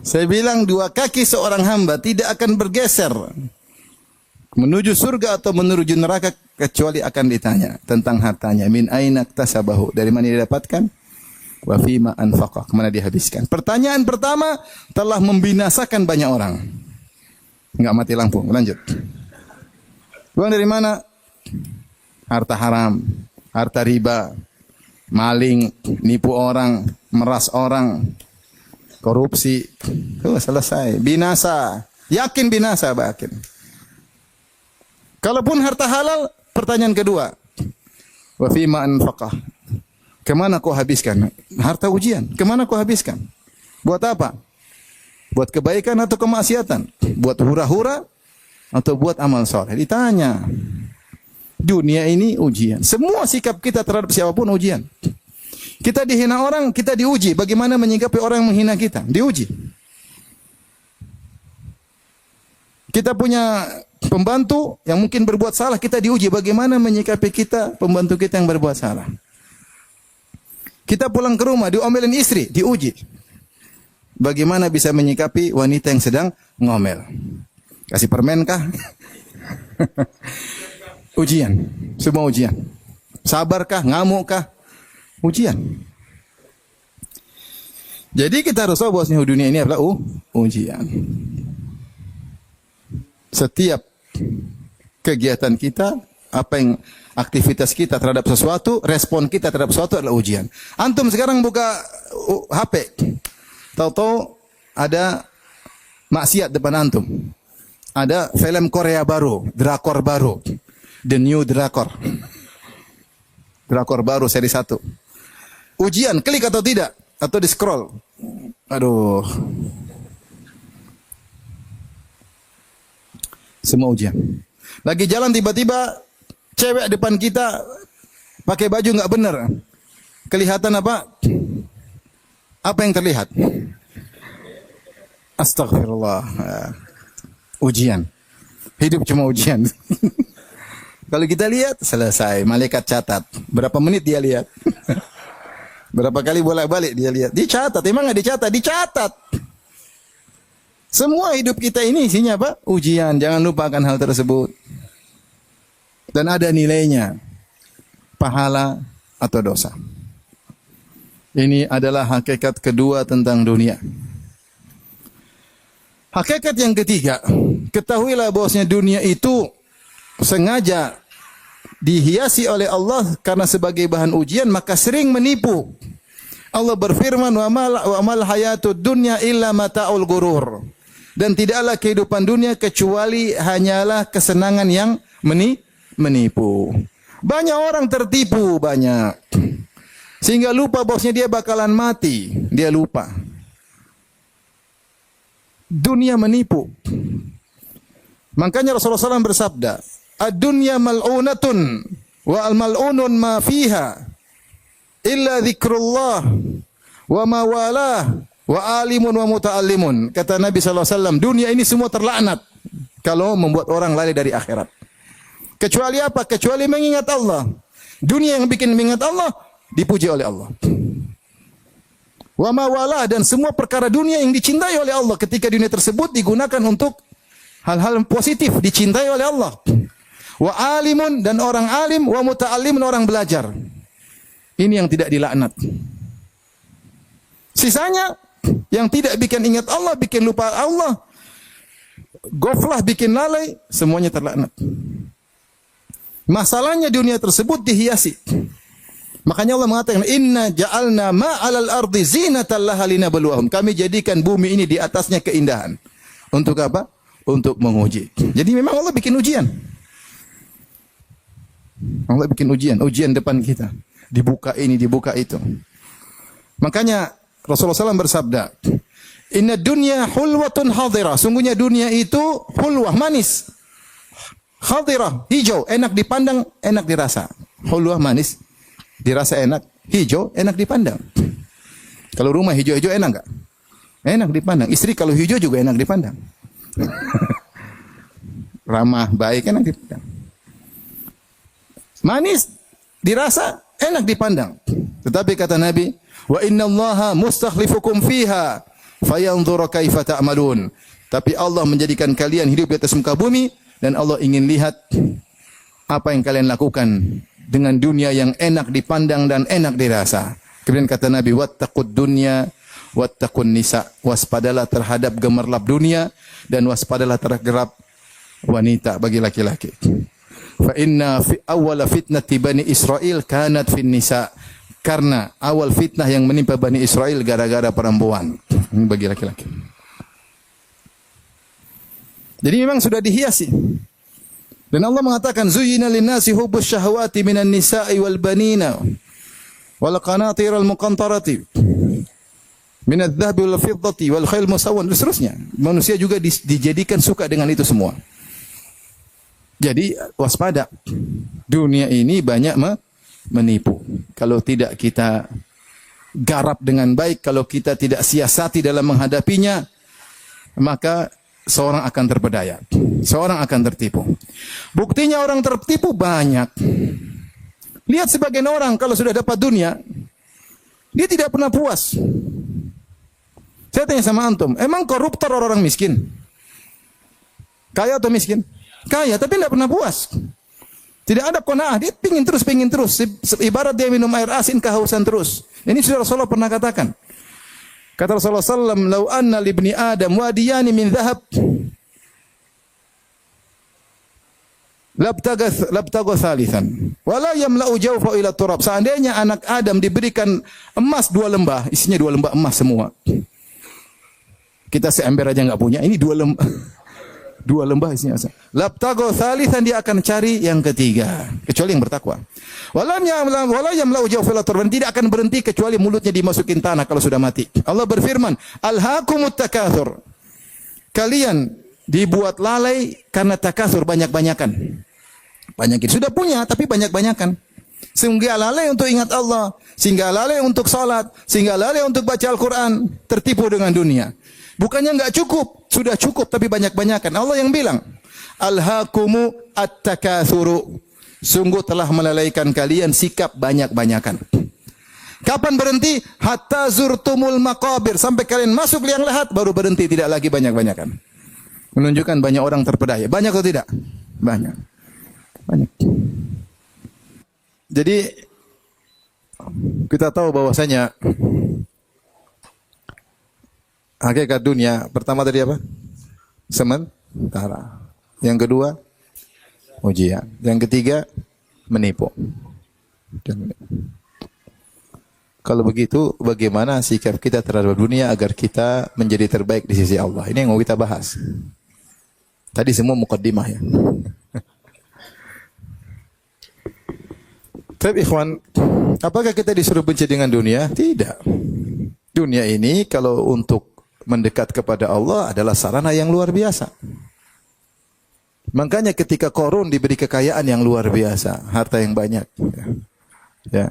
Saya bilang 2 kaki seorang hamba tidak akan bergeser menuju surga atau menuju neraka kecuali akan ditanya tentang hartanya. Min aina iktasabahu, dari mana dia dapatkan. Wa fima anfaqa, kemana dia habiskan. Pertanyaan pertama telah membinasakan banyak orang. Enggak mati lampu. Lanjut. Uang dari mana? Harta haram, harta riba, maling, nipu orang, meras orang, korupsi. Selesai. Binasa. Yakin binasa, yakin. Kalaupun harta halal, pertanyaan kedua. Wa fima anfaqa, kemana kau habiskan? Harta ujian. Kemana kau habiskan? Buat apa? Buat kebaikan atau kemaksiatan? Buat hura-hura atau buat amal soleh? Ditanya. Dunia ini ujian. Semua sikap kita terhadap siapapun ujian. Kita dihina orang, kita diuji. Bagaimana menyikapi orang yang menghina kita? Diuji. Kita punya pembantu yang mungkin berbuat salah, kita diuji. Bagaimana menyikapi kita, pembantu kita yang berbuat salah? Kita pulang ke rumah, diomelin istri, diuji. Bagaimana bisa menyikapi wanita yang sedang ngomel? Kasih permen kah? Ujian. Semua ujian. Sabarkah? Ngamukkah? Ujian. Jadi kita harus tahu bahwa dunia ini adalah ujian. Setiap kegiatan kita, apa yang aktivitas kita terhadap sesuatu, respon kita terhadap sesuatu adalah ujian. Antum sekarang buka HP, tahu-tahu ada maksiat depan antum. Ada film Korea baru, drakor baru, The New Drakor. Drakor baru seri 1. Ujian, klik atau tidak? Atau di scroll? Aduh. Semua ujian. Lagi jalan tiba-tiba cewek depan kita pakai baju enggak benar. Kelihatan apa? Apa yang terlihat? Astagfirullah. Ujian. Hidup cuma ujian. Kalau kita lihat, selesai. Malaikat catat. Berapa menit dia lihat? Berapa kali bolak-balik dia lihat? Dicatat. Emang nggak dicatat? Dicatat. Semua hidup kita ini isinya apa? Ujian. Jangan lupakan hal tersebut. Dan ada nilainya. Pahala atau dosa. Ini adalah hakikat kedua tentang dunia. Hakikat yang ketiga, ketahuilah bahwasanya dunia itu sengaja dihiasi oleh Allah karena sebagai bahan ujian, maka sering menipu. Allah berfirman, wa mal hayatud dunya illa mata'ul gurur. Dan tidaklah kehidupan dunia kecuali hanyalah kesenangan yang menipu. Banyak orang tertipu, banyak. Sehingga lupa bahwasanya dia bakalan mati, dia lupa. Dunia menipu. Makanya Rasulullah SAW bersabda, ad-dunya mal'unatun wa al-mal'unun ma fiha illa dzikrullah wa ma walah wa alimun wa muta'allimun. Kata Nabi SAW, dunia ini semua terlaknat kalau membuat orang lari dari akhirat. Kecuali apa? Kecuali mengingat Allah. Dunia yang bikin mengingat Allah dipuji oleh Allah. Wa ma walah, dan semua perkara dunia yang dicintai oleh Allah ketika dunia tersebut digunakan untuk hal-hal positif, dicintai oleh Allah. Wa alimun, dan orang alim, wa muta'allimun, orang belajar. Ini yang tidak dilaknat. Sisanya yang tidak bikin ingat Allah, bikin lupa Allah, goflah, bikin lalai, semuanya terlaknat. Masalahnya dunia tersebut dihiasi. Makanya Allah mengatakan, inna ja'alna ma'alal ardi zinatan laha linabluwahum. Kami jadikan bumi ini di atasnya keindahan. Untuk apa? Untuk menguji. Jadi memang Allah bikin ujian. Allah bikin ujian depan kita. Dibuka ini, dibuka itu. Makanya Rasulullah SAW bersabda, inna dunya hulwatun hadirah. Sungguhnya dunia itu hulwah, manis. Hadirah, hijau, enak dipandang, enak dirasa. Hulwah, manis, dirasa enak. Hijau, enak dipandang. Kalau rumah hijau-hijau enak enggak? Enak dipandang. Istri kalau hijau juga enak dipandang. Ramah, baik, enak dipandang. Manis dirasa, enak dipandang. Tetapi kata Nabi, wa innallaha mustakhlifukum fiha fayanzura kaifa ta'malun. Tapi Allah menjadikan kalian hidup di atas muka bumi, dan Allah ingin lihat apa yang kalian lakukan dengan dunia yang enak dipandang dan enak dirasa. Kemudian kata Nabi, wattaqud dunya wattaqun nisa. Waspadalah terhadap gemerlap dunia dan waspadalah terhadap wanita bagi laki-laki. Fa inna fi awwala fitnati bani Israil kanat fin nisa. Karena awal fitnah yang menimpa Bani Israel gara-gara perempuan. Ini bagi laki-laki. Jadi memang sudah dihiasi. Dan Allah mengatakan, zuyyina lin-nasi hubbus syahawati minan nisa'i wal banina wal qanatiril muqantarati minadh dhahabi wal fiddati wal khayl musawwan, dan seterusnya. Manusia juga dijadikan suka dengan itu semua. Jadi waspada. Dunia ini banyak menipu. Kalau tidak kita garap dengan baik, kalau kita tidak siasati dalam menghadapinya, maka seorang akan terpedaya. Seorang akan tertipu. Buktinya orang tertipu banyak. Lihat sebagian orang kalau sudah dapat dunia, dia tidak pernah puas. Saya tanya sama antum, emang koruptor orang miskin? Kaya atau miskin? Kaya, tapi tidak pernah puas. Tidak ada qanaah, dia pingin terus. Ibarat dia minum air asin, kehausan terus. Ini sudah Rasulullah pernah katakan. Kata Rasulullah SAW, "Lau anna libni Adam wadiyani min dhahab, labtaga thalithan, wala yamla'u jawfa ila turab." Seandainya anak Adam diberikan emas 2 lembah, isinya 2 lembah emas semua. Kita seember aja enggak punya, ini 2 lembah. 2 lembah isinya. Labtaga thalithan, dia akan cari yang ketiga, kecuali yang bertakwa. Wala yamla'u jawfa ila turab, tidak akan berhenti kecuali mulutnya dimasukin tanah kalau sudah mati. Allah berfirman, "Alhaakumut takatsur." Kalian dibuat lalai karena takasur, banyak-banyakan. Banyakin. Sudah punya tapi banyak-banyakan. Sehingga lalai untuk ingat Allah, sehingga lalai untuk salat, sehingga lalai untuk baca Al-Quran, tertipu dengan dunia. Bukannya enggak cukup, sudah cukup tapi banyak-banyakan. Allah yang bilang, Alhaakumu at-takatsuru. Sungguh telah melalaikan kalian sikap banyak-banyakan. Kapan berhenti? Hatta zurtumul maqabir. Sampai kalian masuk liang lahat baru berhenti, tidak lagi banyak-banyakan. Menunjukkan banyak orang terpedaya. Banyak atau tidak? Banyak. Banyak. Jadi kita tahu bahwasanya hakikat dunia pertama tadi apa? Sementara. Yang kedua ujian. Yang ketiga menipu. Kalau begitu, bagaimana sikap kita terhadap dunia agar kita menjadi terbaik di sisi Allah? Ini yang mau kita bahas. Tadi semua mukaddimah ya. Tapi ikhwan, apakah kita disuruh benci dengan dunia? Tidak. Dunia ini kalau untuk mendekat kepada Allah adalah sarana yang luar biasa. Makanya ketika Qarun diberi kekayaan yang luar biasa, harta yang banyak. Ya.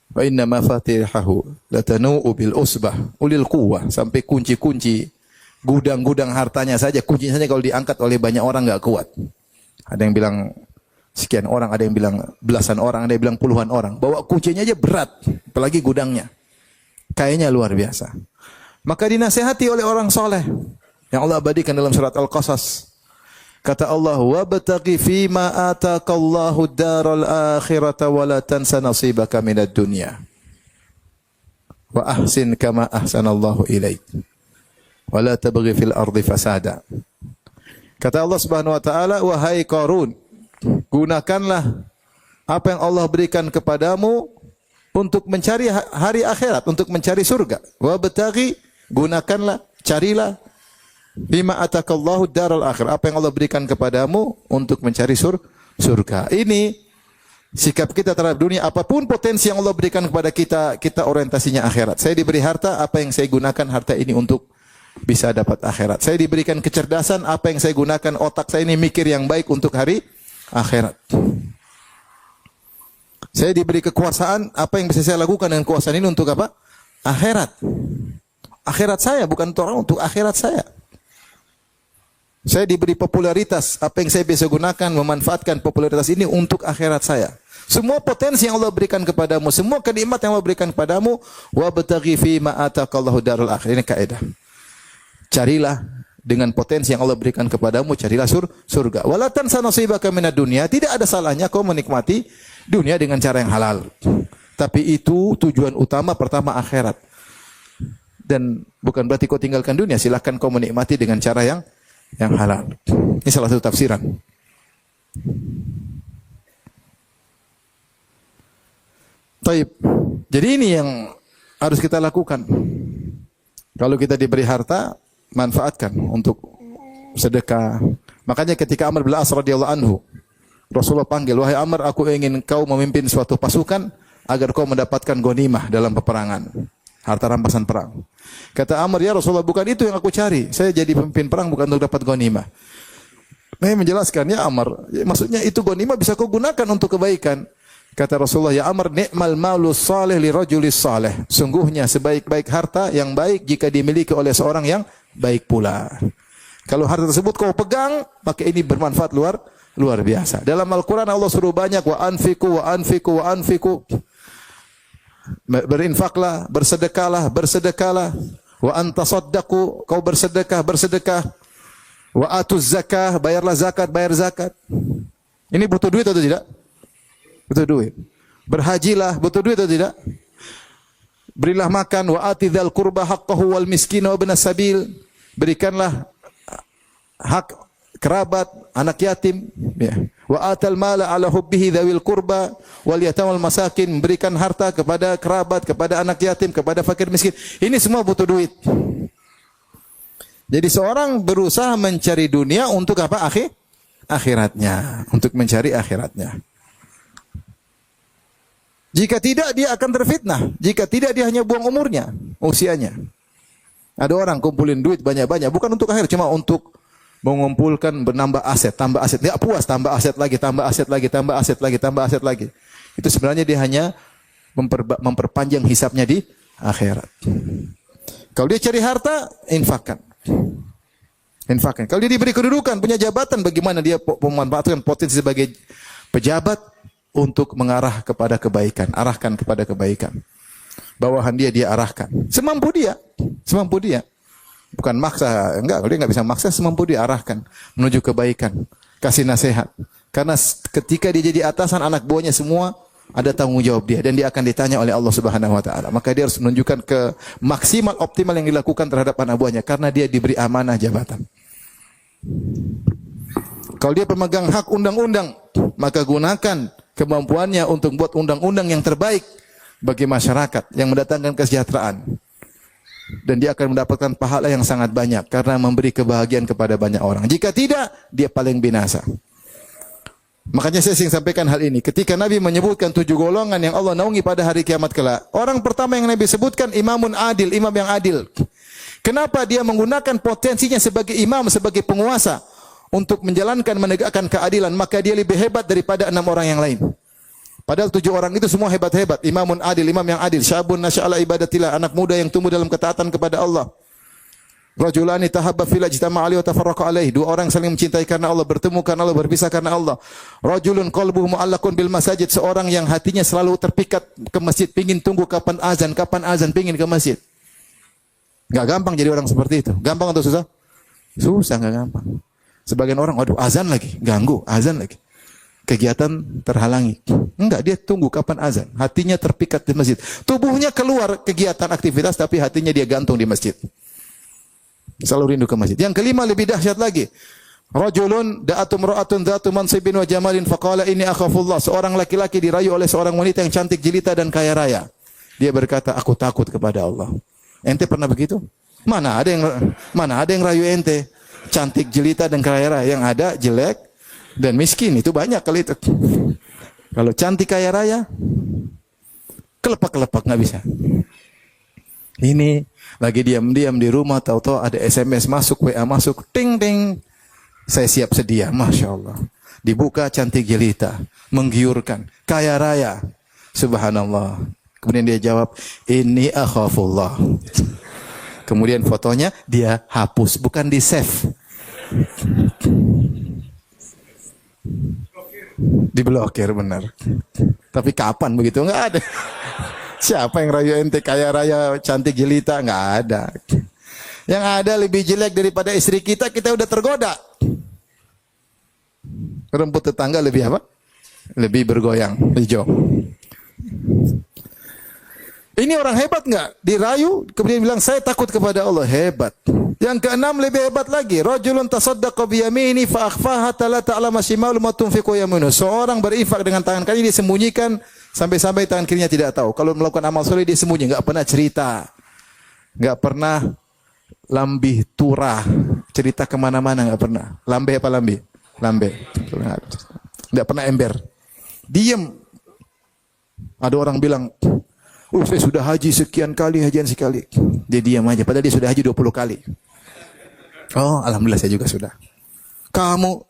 Wa inna mafatihahu latanu bil usbah ulil quwwah, sampai kunci-kunci gudang-gudang hartanya saja, kuncinya saja kalau diangkat oleh banyak orang enggak kuat. Ada yang bilang sekian orang, ada yang bilang belasan orang, ada yang bilang puluhan orang. Bawa kuncinya aja berat, apalagi gudangnya. Kayaknya luar biasa. Maka dinasihati oleh orang soleh yang Allah abadikan dalam surat Al-Qasas. Kata Allah, wabtaghi fima atakallahu daral akhirata wa la tansa nasibaka minad dunya. Wa ahsin kama ahsanallahu ilaik. Wa la tabghi fil ardi fasada. Kata Allah Subhanahu wa taala, wahai Qarun, gunakanlah apa yang Allah berikan kepadamu untuk mencari hari akhirat, untuk mencari surga. Wabtaghi, gunakanlah, carilah bima atakallahu daral akhir, apa yang Allah berikan kepadamu untuk mencari surga. Ini sikap kita terhadap dunia. Apapun potensi yang Allah berikan kepada kita, kita orientasinya akhirat. Saya diberi harta, apa yang saya gunakan harta ini untuk bisa dapat akhirat. Saya diberikan kecerdasan, apa yang saya gunakan otak saya ini mikir yang baik untuk hari akhirat. Saya diberi kekuasaan, apa yang bisa saya lakukan dengan kekuasaan ini untuk apa? Akhirat. Akhirat saya, bukan untuk orang, untuk akhirat saya. Saya diberi popularitas, apa yang saya bisa gunakan memanfaatkan popularitas ini untuk akhirat saya. Semua potensi yang Allah berikan kepadamu, semua kenikmat yang Allah berikan kepadamu, wabtaghi fi ma atakallahu darul akhir. Ini kaidah. Carilah dengan potensi yang Allah berikan kepadamu, carilah surga. Wala tansa nasibaka minad dunya. Tidak ada salahnya kau menikmati dunia dengan cara yang halal. Tapi itu tujuan utama pertama akhirat. Dan bukan berarti kau tinggalkan dunia, silakan kau menikmati dengan cara yang halal. Ini salah satu tafsiran. Taib. Jadi ini yang harus kita lakukan. Kalau kita diberi harta, manfaatkan untuk sedekah. Makanya ketika Amr bin As radhiyallahu anhu, Rasulullah panggil, wahai Amr, aku ingin kau memimpin suatu pasukan agar kau mendapatkan ghanimah dalam peperangan. Harta rampasan perang. Kata Amr, ya Rasulullah, bukan itu yang aku cari. Saya jadi pemimpin perang bukan untuk dapat ghanimah. Nah, menjelaskan, ya Amr, maksudnya itu ghanimah bisa kau gunakan untuk kebaikan. Kata Rasulullah, ya Amr, ni'mal malus salih li rajulis salih. Sungguhnya sebaik-baik harta yang baik jika dimiliki oleh seorang yang baik pula. Kalau harta tersebut kau pegang, maka ini bermanfaat luar biasa. Dalam Al-Quran Allah suruh banyak, wa anfiku, wa anfiku, wa anfiku. Berinfaklah, bersedekahlah. Wa antasaddaqu, kau bersedekah. Wa atuz zakah, bayarlah zakat, bayar zakat. Ini butuh duit atau tidak? Butuh duit. Berhajilah, butuh duit atau tidak? Berilah makan, wa atidzal qurba haqqahu wal miskin wa ibnas sabil. Berikanlah hak kerabat, anak yatim, ya. Wa atal mala ala hubbihi dzawil qurba wal yatamal masakin, memberikan harta kepada kerabat, kepada anak yatim, kepada fakir miskin. Ini semua butuh duit. Jadi seorang berusaha mencari dunia untuk apa? Akhiratnya, untuk mencari akhiratnya. Jika tidak dia akan terfitnah, jika tidak dia hanya buang umurnya, usianya. Ada orang kumpulin duit banyak-banyak, bukan untuk akhirat, cuma untuk mengumpulkan, menambah aset, tambah aset. Dia puas, tambah aset lagi, tambah aset lagi, tambah aset lagi, tambah aset lagi. Itu sebenarnya dia hanya memperpanjang hisapnya di akhirat. Kalau dia cari harta, infakkan. Infakkan. Kalau dia diberi kedudukan, punya jabatan, bagaimana dia memanfaatkan potensi sebagai pejabat untuk mengarah kepada kebaikan, arahkan kepada kebaikan. Bawahan dia arahkan. Semampu dia. Semampu dia. Bukan maksa, enggak, kalau dia enggak bisa maksa, semampu dia arahkan menuju kebaikan, kasih nasihat. Karena ketika dia jadi atasan, anak buahnya semua ada tanggung jawab dia dan dia akan ditanya oleh Allah Subhanahu wa taala. Maka dia harus menunjukkan ke maksimal optimal yang dilakukan terhadap anak buahnya karena dia diberi amanah jabatan. Kalau dia pemegang hak undang-undang, maka gunakan kemampuannya untuk buat undang-undang yang terbaik bagi masyarakat yang mendatangkan kesejahteraan. Dan dia akan mendapatkan pahala yang sangat banyak karena memberi kebahagiaan kepada banyak orang. Jika tidak, dia paling binasa. Makanya saya sering sampaikan hal ini. Ketika Nabi menyebutkan 7 golongan yang Allah naungi pada hari kiamat kelak, orang pertama yang Nabi sebutkan imamun adil, imam yang adil. Kenapa dia menggunakan potensinya sebagai imam, sebagai penguasa untuk menjalankan, menegakkan keadilan, maka dia lebih hebat daripada 6 orang yang lain. Padahal 7 orang itu semua hebat-hebat. Imamun adil, imam yang adil. Syabun nasya'ala ibadatillah, anak muda yang tumbuh dalam ketaatan kepada Allah. Rajulani tahabba fillah ijtama'a alaihi wa tafarraqa alaihi. 2 orang saling mencintai karena Allah, bertemu karena Allah, berpisah karena Allah. Rajulun qalbuhu mu'allaqun bil masajid. Seorang yang hatinya selalu terpikat ke masjid, pingin tunggu kapan azan, pingin ke masjid. Enggak gampang jadi orang seperti itu. Gampang atau susah? Susah, enggak gampang. Sebagian orang, waduh azan lagi, ganggu, azan lagi. Kegiatan terhalangi. Enggak, dia tunggu kapan azan. Hatinya terpikat di masjid. Tubuhnya keluar kegiatan aktivitas, tapi hatinya dia gantung di masjid. Selalu rindu ke masjid. Yang kelima lebih dahsyat lagi. Rajulun da'atum ra'atun dhatu mansibin wa jamalin faqala inni akhafullah. Seorang laki-laki dirayu oleh seorang wanita yang cantik jelita dan kaya raya. Dia berkata, aku takut kepada Allah. Ente pernah begitu? Mana ada yang rayu ente? Cantik jelita dan kaya raya. Yang ada jelek dan miskin, itu banyak kali itu. Kalau cantik kaya raya, kelepak-kelepak nggak bisa. Ini lagi diam-diam di rumah, tahu-tahu ada SMS masuk, WA masuk, ting ting. Saya siap sedia, masya Allah. Dibuka cantik jelita, menggiurkan, kaya raya, subhanallah. Kemudian dia jawab, ini akhafullah. Kemudian fotonya dia hapus, bukan di save. Diblokir, benar. Tapi kapan begitu? Enggak ada. Siapa yang rayu ente kaya raya cantik jelita? Enggak ada. Yang ada lebih jelek daripada istri kita, kita udah tergoda. Rumput tetangga lebih apa? Lebih bergoyang, hijau. Ini orang hebat enggak? Dirayu, kemudian bilang saya takut kepada Allah, hebat. Yang keenam lebih hebat lagi. Rajulun tasaddaqa bi yamini fa akhfaha la ta'lamu shimalu ma tunfiqu yaminu. Seorang berinfak dengan tangan kiri, dia sembunyikan sampai-sampai tangan kirinya tidak tahu. Kalau melakukan amal soleh dia sembunyi, enggak pernah cerita. Enggak pernah lambih turah, cerita kemana-mana enggak pernah. Lambe apa lambi? Lambe. Enggak pernah ember. Diam. Ada orang bilang, saya sudah haji sekian kali, hajian sekali. Dia diam aja, padahal dia sudah haji 20 kali. Oh, alhamdulillah saya juga sudah.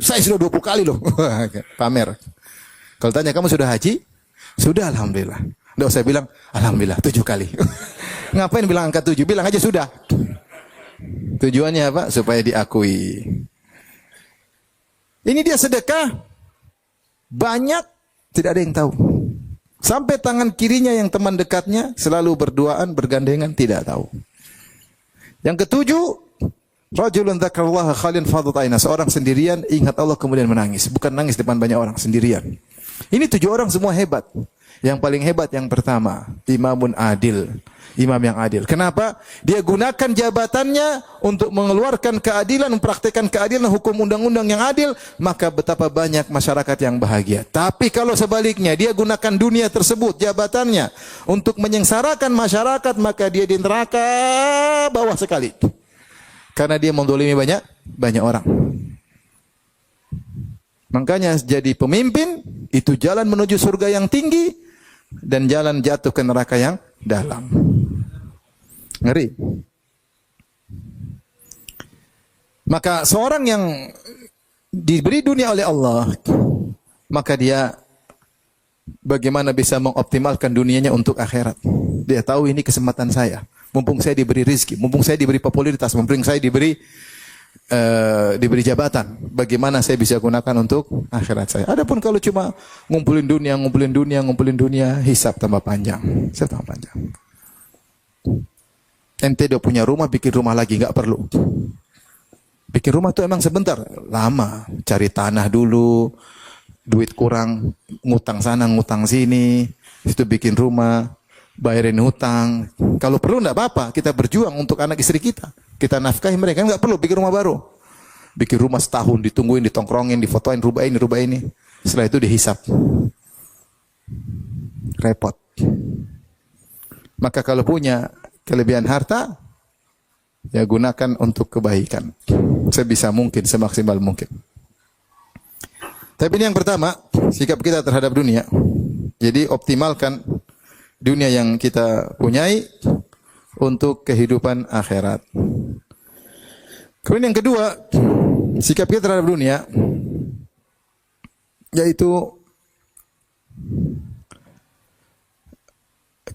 Saya sudah 20 kali loh. Pamer. Kalau tanya, kamu sudah haji? Sudah, alhamdulillah. Nggak usah bilang, alhamdulillah 7 kali. Ngapain bilang angka 7? Bilang aja sudah. Tujuannya apa? Supaya diakui. Ini dia sedekah. Banyak, tidak ada yang tahu. Sampai tangan kirinya yang teman dekatnya selalu berduaan, bergandengan, tidak tahu. Yang ketujuh, rajulun dzakarallaha khalian fadat aina. Seorang sendirian ingat Allah kemudian menangis. Bukan nangis depan banyak orang, sendirian. Ini 7 orang semua hebat. Yang paling hebat yang pertama, imamun adil. Imam yang adil. Kenapa? Dia gunakan jabatannya untuk mengeluarkan keadilan, mempraktikkan keadilan, hukum undang-undang yang adil, maka betapa banyak masyarakat yang bahagia. Tapi kalau sebaliknya, dia gunakan dunia tersebut, jabatannya, untuk menyengsarakan masyarakat, maka dia di neraka bawah sekali. Karena dia mendolimi banyak orang. Makanya jadi pemimpin, itu jalan menuju surga yang tinggi, dan jalan jatuh ke neraka yang dalam. Ngeri. Maka seorang yang diberi dunia oleh Allah, maka dia bagaimana bisa mengoptimalkan dunianya untuk akhirat. Dia tahu ini kesempatan saya. Mumpung saya diberi rizki, mumpung saya diberi popularitas, mumpung saya diberi jabatan, bagaimana saya bisa gunakan untuk akhirat saya. Adapun kalau cuma ngumpulin dunia, hisab tambah panjang. Hisab tambah panjang. Ente udah punya rumah, bikin rumah lagi, nggak perlu. Bikin rumah itu emang sebentar, lama. Cari tanah dulu, duit kurang, ngutang sana, ngutang sini, itu bikin rumah, bayarin hutang. Kalau perlu enggak apa-apa, kita berjuang untuk anak istri kita. Kita nafkahi mereka, enggak perlu bikin rumah baru. Bikin rumah setahun, ditungguin, ditongkrongin, difotoin, rubah ini. Setelah itu dihisap. Repot. Maka kalau punya kelebihan harta, ya gunakan untuk kebaikan. Sebisa mungkin, semaksimal mungkin. Tapi ini yang pertama, sikap kita terhadap dunia. Jadi optimalkan dunia yang kita punyai untuk kehidupan akhirat. Kemudian yang kedua, sikap kita terhadap dunia, yaitu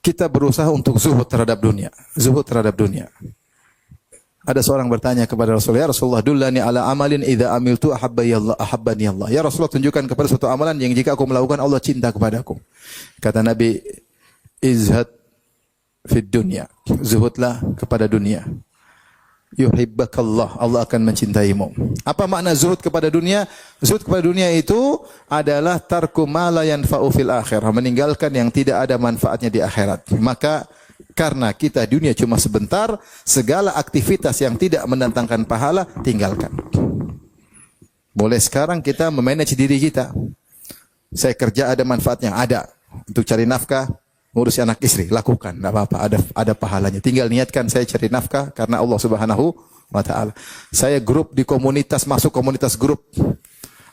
kita berusaha untuk zuhud terhadap dunia. Zuhud terhadap dunia. Ada seorang bertanya kepada Rasulullah, ya Rasulullah, dullani ala amalin idza amiltu ahabbani Allah. Ya Rasulullah, tunjukkan kepada suatu amalan yang jika aku melakukan Allah cinta kepadaku. Kata Nabi, izhad fid dunya. Zuhudlah kepada dunia. Yuhibbakallah, Allah akan mencintaimu. Apa makna zuhud kepada dunia? Zuhud kepada dunia itu adalah tarku ma la yanfa'u fil akhirah, meninggalkan yang tidak ada manfaatnya di akhirat. Maka karena kita dunia cuma sebentar, segala aktivitas yang tidak mendatangkan pahala tinggalkan. Boleh sekarang kita memanage diri kita. Saya kerja ada manfaatnya, ada untuk cari nafkah, ngurus anak istri, lakukan, enggak apa-apa, ada pahalanya. Tinggal niatkan saya cari nafkah karena Allah Subhanahu wa taala. Saya grup di komunitas, masuk komunitas grup.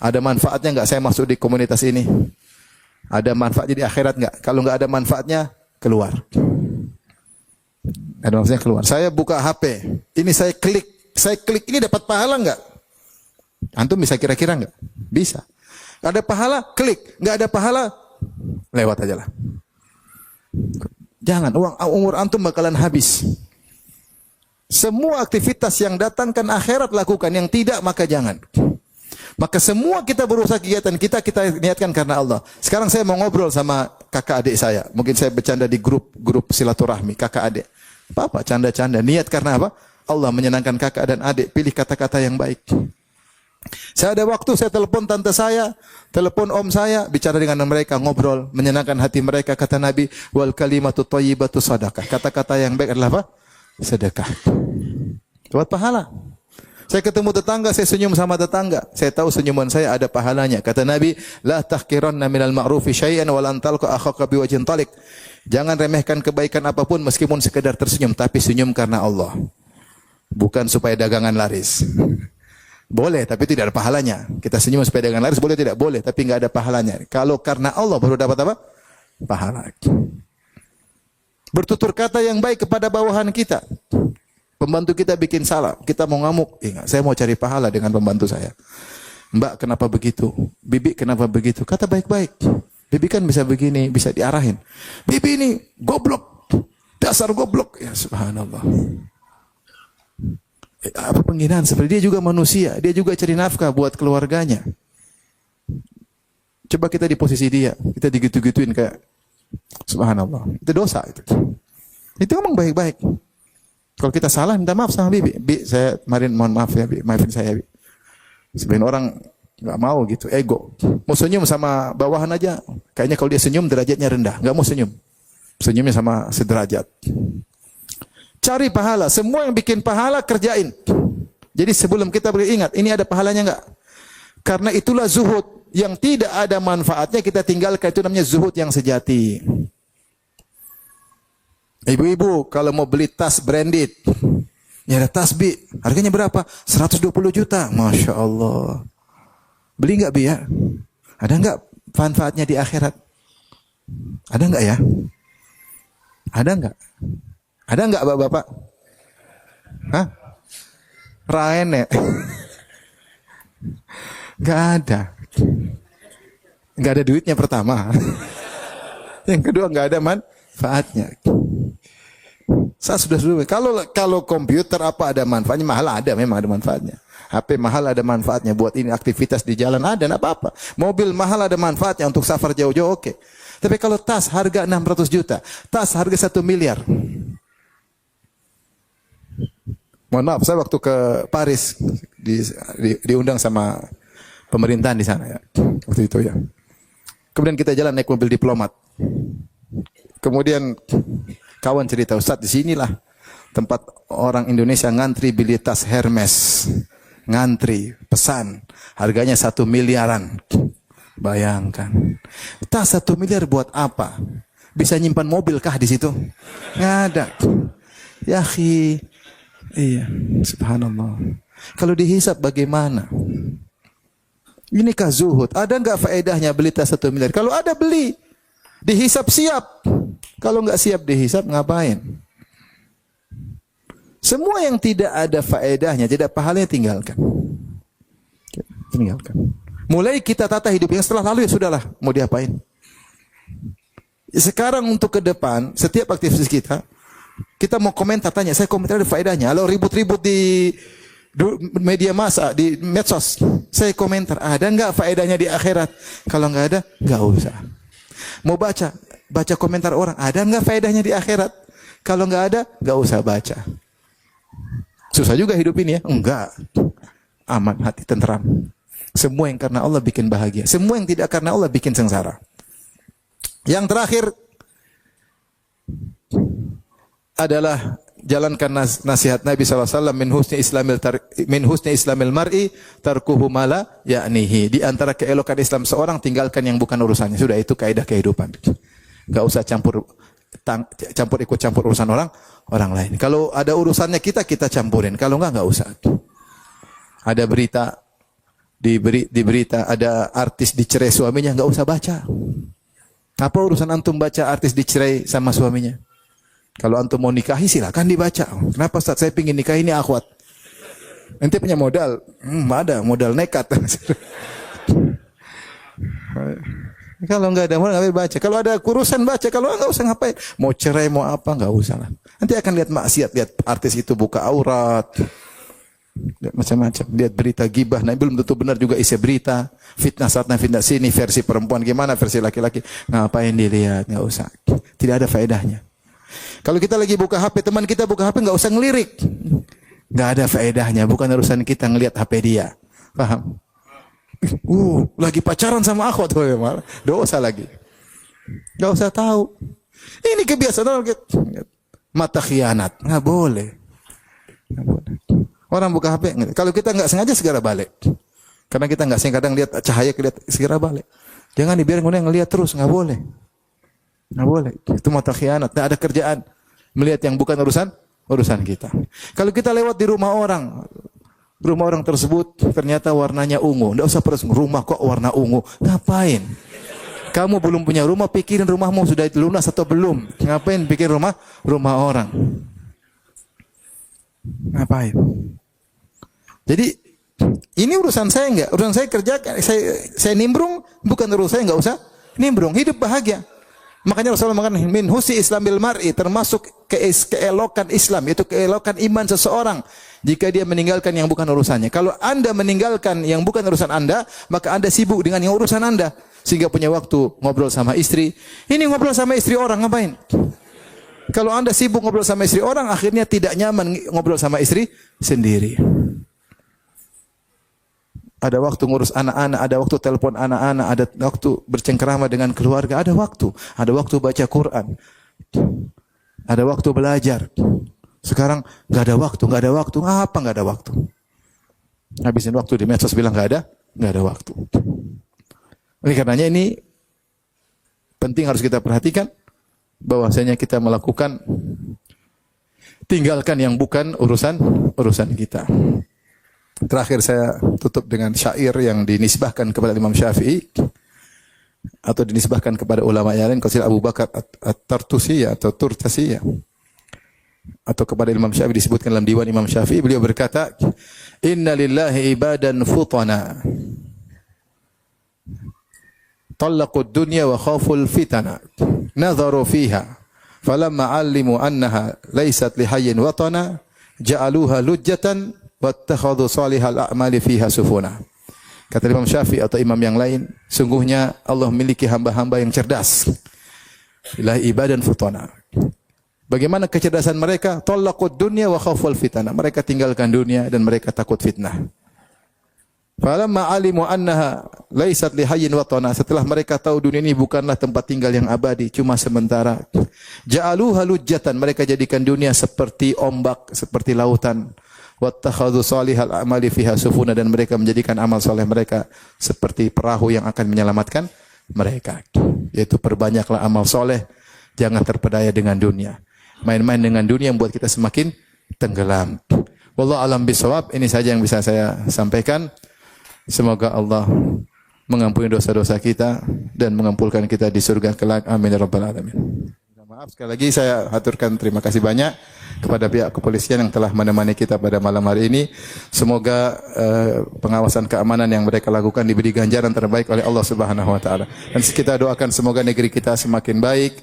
Ada manfaatnya enggak saya masuk di komunitas ini? Ada manfaatnya di akhirat enggak? Kalau enggak ada manfaatnya, keluar. Ada maksudnya keluar. Saya buka HP, ini saya klik ini dapat pahala enggak? Antum bisa kira-kira enggak? Bisa. Ada pahala, klik. Enggak ada pahala, lewat aja lah. Jangan, umur antum bakalan habis. Semua aktivitas yang datangkan akhirat lakukan, yang tidak maka jangan. Maka semua kita berusaha kegiatan kita niatkan karena Allah. Sekarang saya mau ngobrol sama kakak adik saya. Mungkin saya bercanda di grup silaturahmi kakak adik. Apa canda-canda. Niat karena apa? Allah menyenangkan kakak dan adik. Pilih kata-kata yang baik. Saya ada waktu, saya telepon tante saya, telepon om saya, bicara dengan mereka, ngobrol, menyenangkan hati mereka. Kata Nabi, wal kalimatu thayyibatu sadaqah. Kata-kata yang baik adalah apa? Sedekah. Dapat pahala. Saya ketemu tetangga, saya senyum sama tetangga. Saya tahu senyuman saya ada pahalanya. Kata Nabi, la tahqiranna minal ma'rufi syai'an wa lan talqa akhaka biwajhin talik. Jangan remehkan kebaikan apapun meskipun sekedar tersenyum, tapi senyum karena Allah. Bukan supaya dagangan laris. Boleh, tapi tidak ada pahalanya. Kita senyum supaya dagangan laris, boleh tidak? Boleh, tapi enggak ada pahalanya. Kalau karena Allah baru dapat apa? Pahala. Bertutur kata yang baik kepada bawahan kita. Pembantu kita bikin salah, kita mau ngamuk. Ingat, saya mau cari pahala dengan pembantu saya. Mbak, kenapa begitu? Bibi, kenapa begitu? Kata baik-baik. Bibi kan bisa begini, bisa diarahin. Bibi ini goblok. Dasar goblok. Ya subhanallah. Apa penghinaan? Seperti dia juga manusia. Dia juga cari nafkah buat keluarganya. Coba kita di posisi dia. Kita digitu-gituin kayak subhanallah. Itu dosa itu. Itu ngomong baik-baik. Kalau kita salah, minta maaf sama Bibi. Bi, saya kemarin mohon maaf ya, Bi. Maafin saya, Bi. Sebenarnya orang nggak mau gitu, ego. Mau senyum sama bawahan aja. Kayaknya kalau dia senyum, derajatnya rendah. Nggak mau senyum. Senyumnya sama sederajat. Cari pahala. Semua yang bikin pahala, kerjain. Jadi sebelum kita beringat, ini ada pahalanya nggak? Karena itulah zuhud. Yang tidak ada manfaatnya, kita tinggalkan. Itu namanya zuhud yang sejati. Ibu-ibu kalau mau beli tas branded, ya ada tas Bi, harganya berapa? 120 juta, Masya Allah. Beli nggak Bi ya? Ada nggak manfaatnya di akhirat? Ada nggak ya? Ada nggak? Ada nggak bapak-bapak? Hah? Raene. Nggak ada. Nggak ada duitnya pertama. Yang kedua nggak ada manfaatnya. Saya sudah kalau komputer apa ada manfaatnya? Mahal ada, memang ada manfaatnya. HP mahal ada manfaatnya buat ini aktivitas di jalan ada, enggak apa-apa. Mobil mahal ada manfaatnya untuk safar jauh-jauh, oke. Tapi kalau tas harga 600 juta, tas harga 1 miliar. Mohon maaf, saya waktu ke Paris diundang sama pemerintahan di sana ya. Waktu itu ya. Kemudian kita jalan naik mobil diplomat. Kemudian kawan cerita, Ustaz, di sinilah tempat orang Indonesia ngantri beli tas Hermes. Ngantri, pesan. Harganya 1 miliaran. Bayangkan. Tas 1 miliar buat apa? Bisa nyimpan mobil kah di situ? Nggak ada. Ya akhi. Iya, subhanallah. Kalau dihisap bagaimana? Inikah zuhud? Ada nggak faedahnya beli tas 1 miliar? Kalau ada beli. Dihisap siap. Kalau nggak siap dihisap ngapain? Semua yang tidak ada faedahnya, tidak pahalanya tinggalkan. Tinggalkan. Mulai kita tata hidup yang setelah lalu ya sudahlah, mau diapain? Sekarang untuk ke depan, setiap aktivitas kita mau komentar, tanya, saya komentar ada faedahnya. Kalau ribut-ribut di media massa, di medsos, saya komentar, ada nggak faedahnya di akhirat? Kalau nggak ada, nggak usah. Mau baca komentar orang, ada nggak faedahnya di akhirat? Kalau nggak ada, nggak usah baca. Susah juga hidup ini ya? Enggak. Aman, hati tenteram. Semua yang karena Allah bikin bahagia. Semua yang tidak karena Allah bikin sengsara. Yang terakhir adalah jalankan nasihat Nabi SAW, min husni islamil mar'i tarkuhu mala ya'nihi. Di antara keelokan Islam seorang, tinggalkan yang bukan urusannya. Sudah, itu kaidah kehidupan. Enggak usah campur ikut campur urusan orang lain. Kalau ada urusannya kita campurin. Kalau enggak usah. Ada berita di berita ada artis dicerai suaminya, enggak usah baca. Apa urusan antum baca artis dicerai sama suaminya? Kalau antum mau nikahi silakan dibaca. Kenapa Ustaz? Saya pingin nikah ini akhwat. Ente punya modal? Ada modal nekat. Kalau nggak ada modal nggak baca. Kalau ada urusan baca. Kalau nggak usah ngapain. Mau cerai mau apa nggak usah lah. Nanti akan lihat maksiat, lihat artis itu buka aurat, lihat macam-macam. Lihat berita gibah. Nah belum tentu benar juga isi berita. Fitnah sana fitnah sini. Versi perempuan gimana? Versi laki-laki. Ngapain dilihat? Nggak usah. Tidak ada faedahnya. Kalau kita lagi buka HP, teman kita buka HP nggak usah ngelirik. Nggak ada faedahnya. Bukan urusan kita ngelihat HP dia. Paham? Lagi pacaran sama akhwat, dosa lagi. Gak usah tahu. Ini kebiasaan orang mata khianat, nggak boleh. Orang buka HP, kalau kita nggak sengaja segera balik. Karena kita nggak sengaja kadang lihat cahaya, segera balik. Jangan dibiarkan kemudian ngelihat terus, nggak boleh. Nggak boleh. Itu mata khianat. Nggak ada kerjaan melihat yang bukan urusan kita. Kalau kita lewat di rumah orang tersebut ternyata warnanya ungu. Nggak usah perus, rumah kok warna ungu. Ngapain? Kamu belum punya rumah, pikirin rumahmu sudah lunas atau belum. Ngapain pikir rumah orang? Ngapain? Jadi ini urusan saya enggak? Urusan saya kerjakan. Saya nimbrung, bukan urusan saya, enggak usah nimbrung. Hidup bahagia. Makanya Rasulullah mengatakan min husni islamil mar'i, termasuk keelokan Islam, yaitu keelokan iman seseorang jika dia meninggalkan yang bukan urusannya. Kalau Anda meninggalkan yang bukan urusan Anda, maka Anda sibuk dengan yang urusan Anda sehingga punya waktu ngobrol sama istri. Ini ngobrol sama istri orang ngapain? Kalau Anda sibuk ngobrol sama istri orang, akhirnya tidak nyaman ngobrol sama istri sendiri. Ada waktu ngurus anak-anak, ada waktu telepon anak-anak, ada waktu bercengkerama dengan keluarga, ada waktu baca Quran, ada waktu belajar. Sekarang nggak ada waktu. Apa nggak ada waktu? Habisin waktu di medsos bilang nggak ada waktu. Oleh karenanya ini penting harus kita perhatikan bahwasanya kita melakukan tinggalkan yang bukan urusan kita. Terakhir saya tutup dengan syair yang dinisbahkan kepada Imam Syafi'i atau dinisbahkan kepada ulama yang lain, Qasil Abu Bakar At-Tartusi atau Turtasi. atau kepada Imam Syafi'i disebutkan dalam diwan Imam Syafi'i, beliau berkata, "Inna lillahi ibadan futana. Talaqud dunya wa khaful fitana. Nadharu fiha. Falamma 'allimu annaha laysat lihayyin watana, ja'aluha lujjatan wattakhadhu salihal a'mali fiha sufuna." Kata Imam Syafi'i atau imam yang lain, sungguhnya Allah memiliki hamba-hamba yang cerdas. Ilahi ibadan futana. Bagaimana kecerdasan mereka? Talaqud dunya wa khaful fitana. Mereka tinggalkan dunia dan mereka takut fitnah. Falamma alimu annaha laysat lihayyin watana. Setelah mereka tahu dunia ini bukanlah tempat tinggal yang abadi, cuma sementara. Ja'aluha lujjatan. Mereka jadikan dunia seperti ombak, seperti lautan. Wattakhadhu salihal a'mali fiha sufuna, dan mereka menjadikan amal soleh mereka seperti perahu yang akan menyelamatkan mereka. Yaitu perbanyaklah amal soleh, jangan terpedaya dengan dunia. Main-main dengan dunia yang membuat kita semakin tenggelam. Wallahu a'lam bishawab. Ini saja yang bisa saya sampaikan. Semoga Allah mengampuni dosa-dosa kita dan mengumpulkan kita di surga kelak. Amin ya rabbal alamin. Maaf sekali lagi saya haturkan terima kasih banyak kepada pihak kepolisian yang telah menemani kita pada malam hari ini. Semoga pengawasan keamanan yang mereka lakukan diberi ganjaran terbaik oleh Allah Subhanahu wa taala. Dan kita doakan semoga negeri kita semakin baik.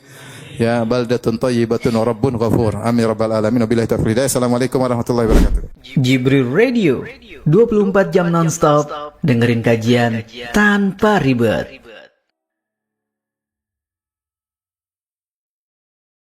Ya, baldatun thayyibatun wa rabbun ghafur. Amin ya rabbal alamin. Wabillahi taufiq hidayah. Assalamualaikum warahmatullahi wabarakatuh. Jibril Radio 24 jam nonstop dengerin kajian tanpa ribet.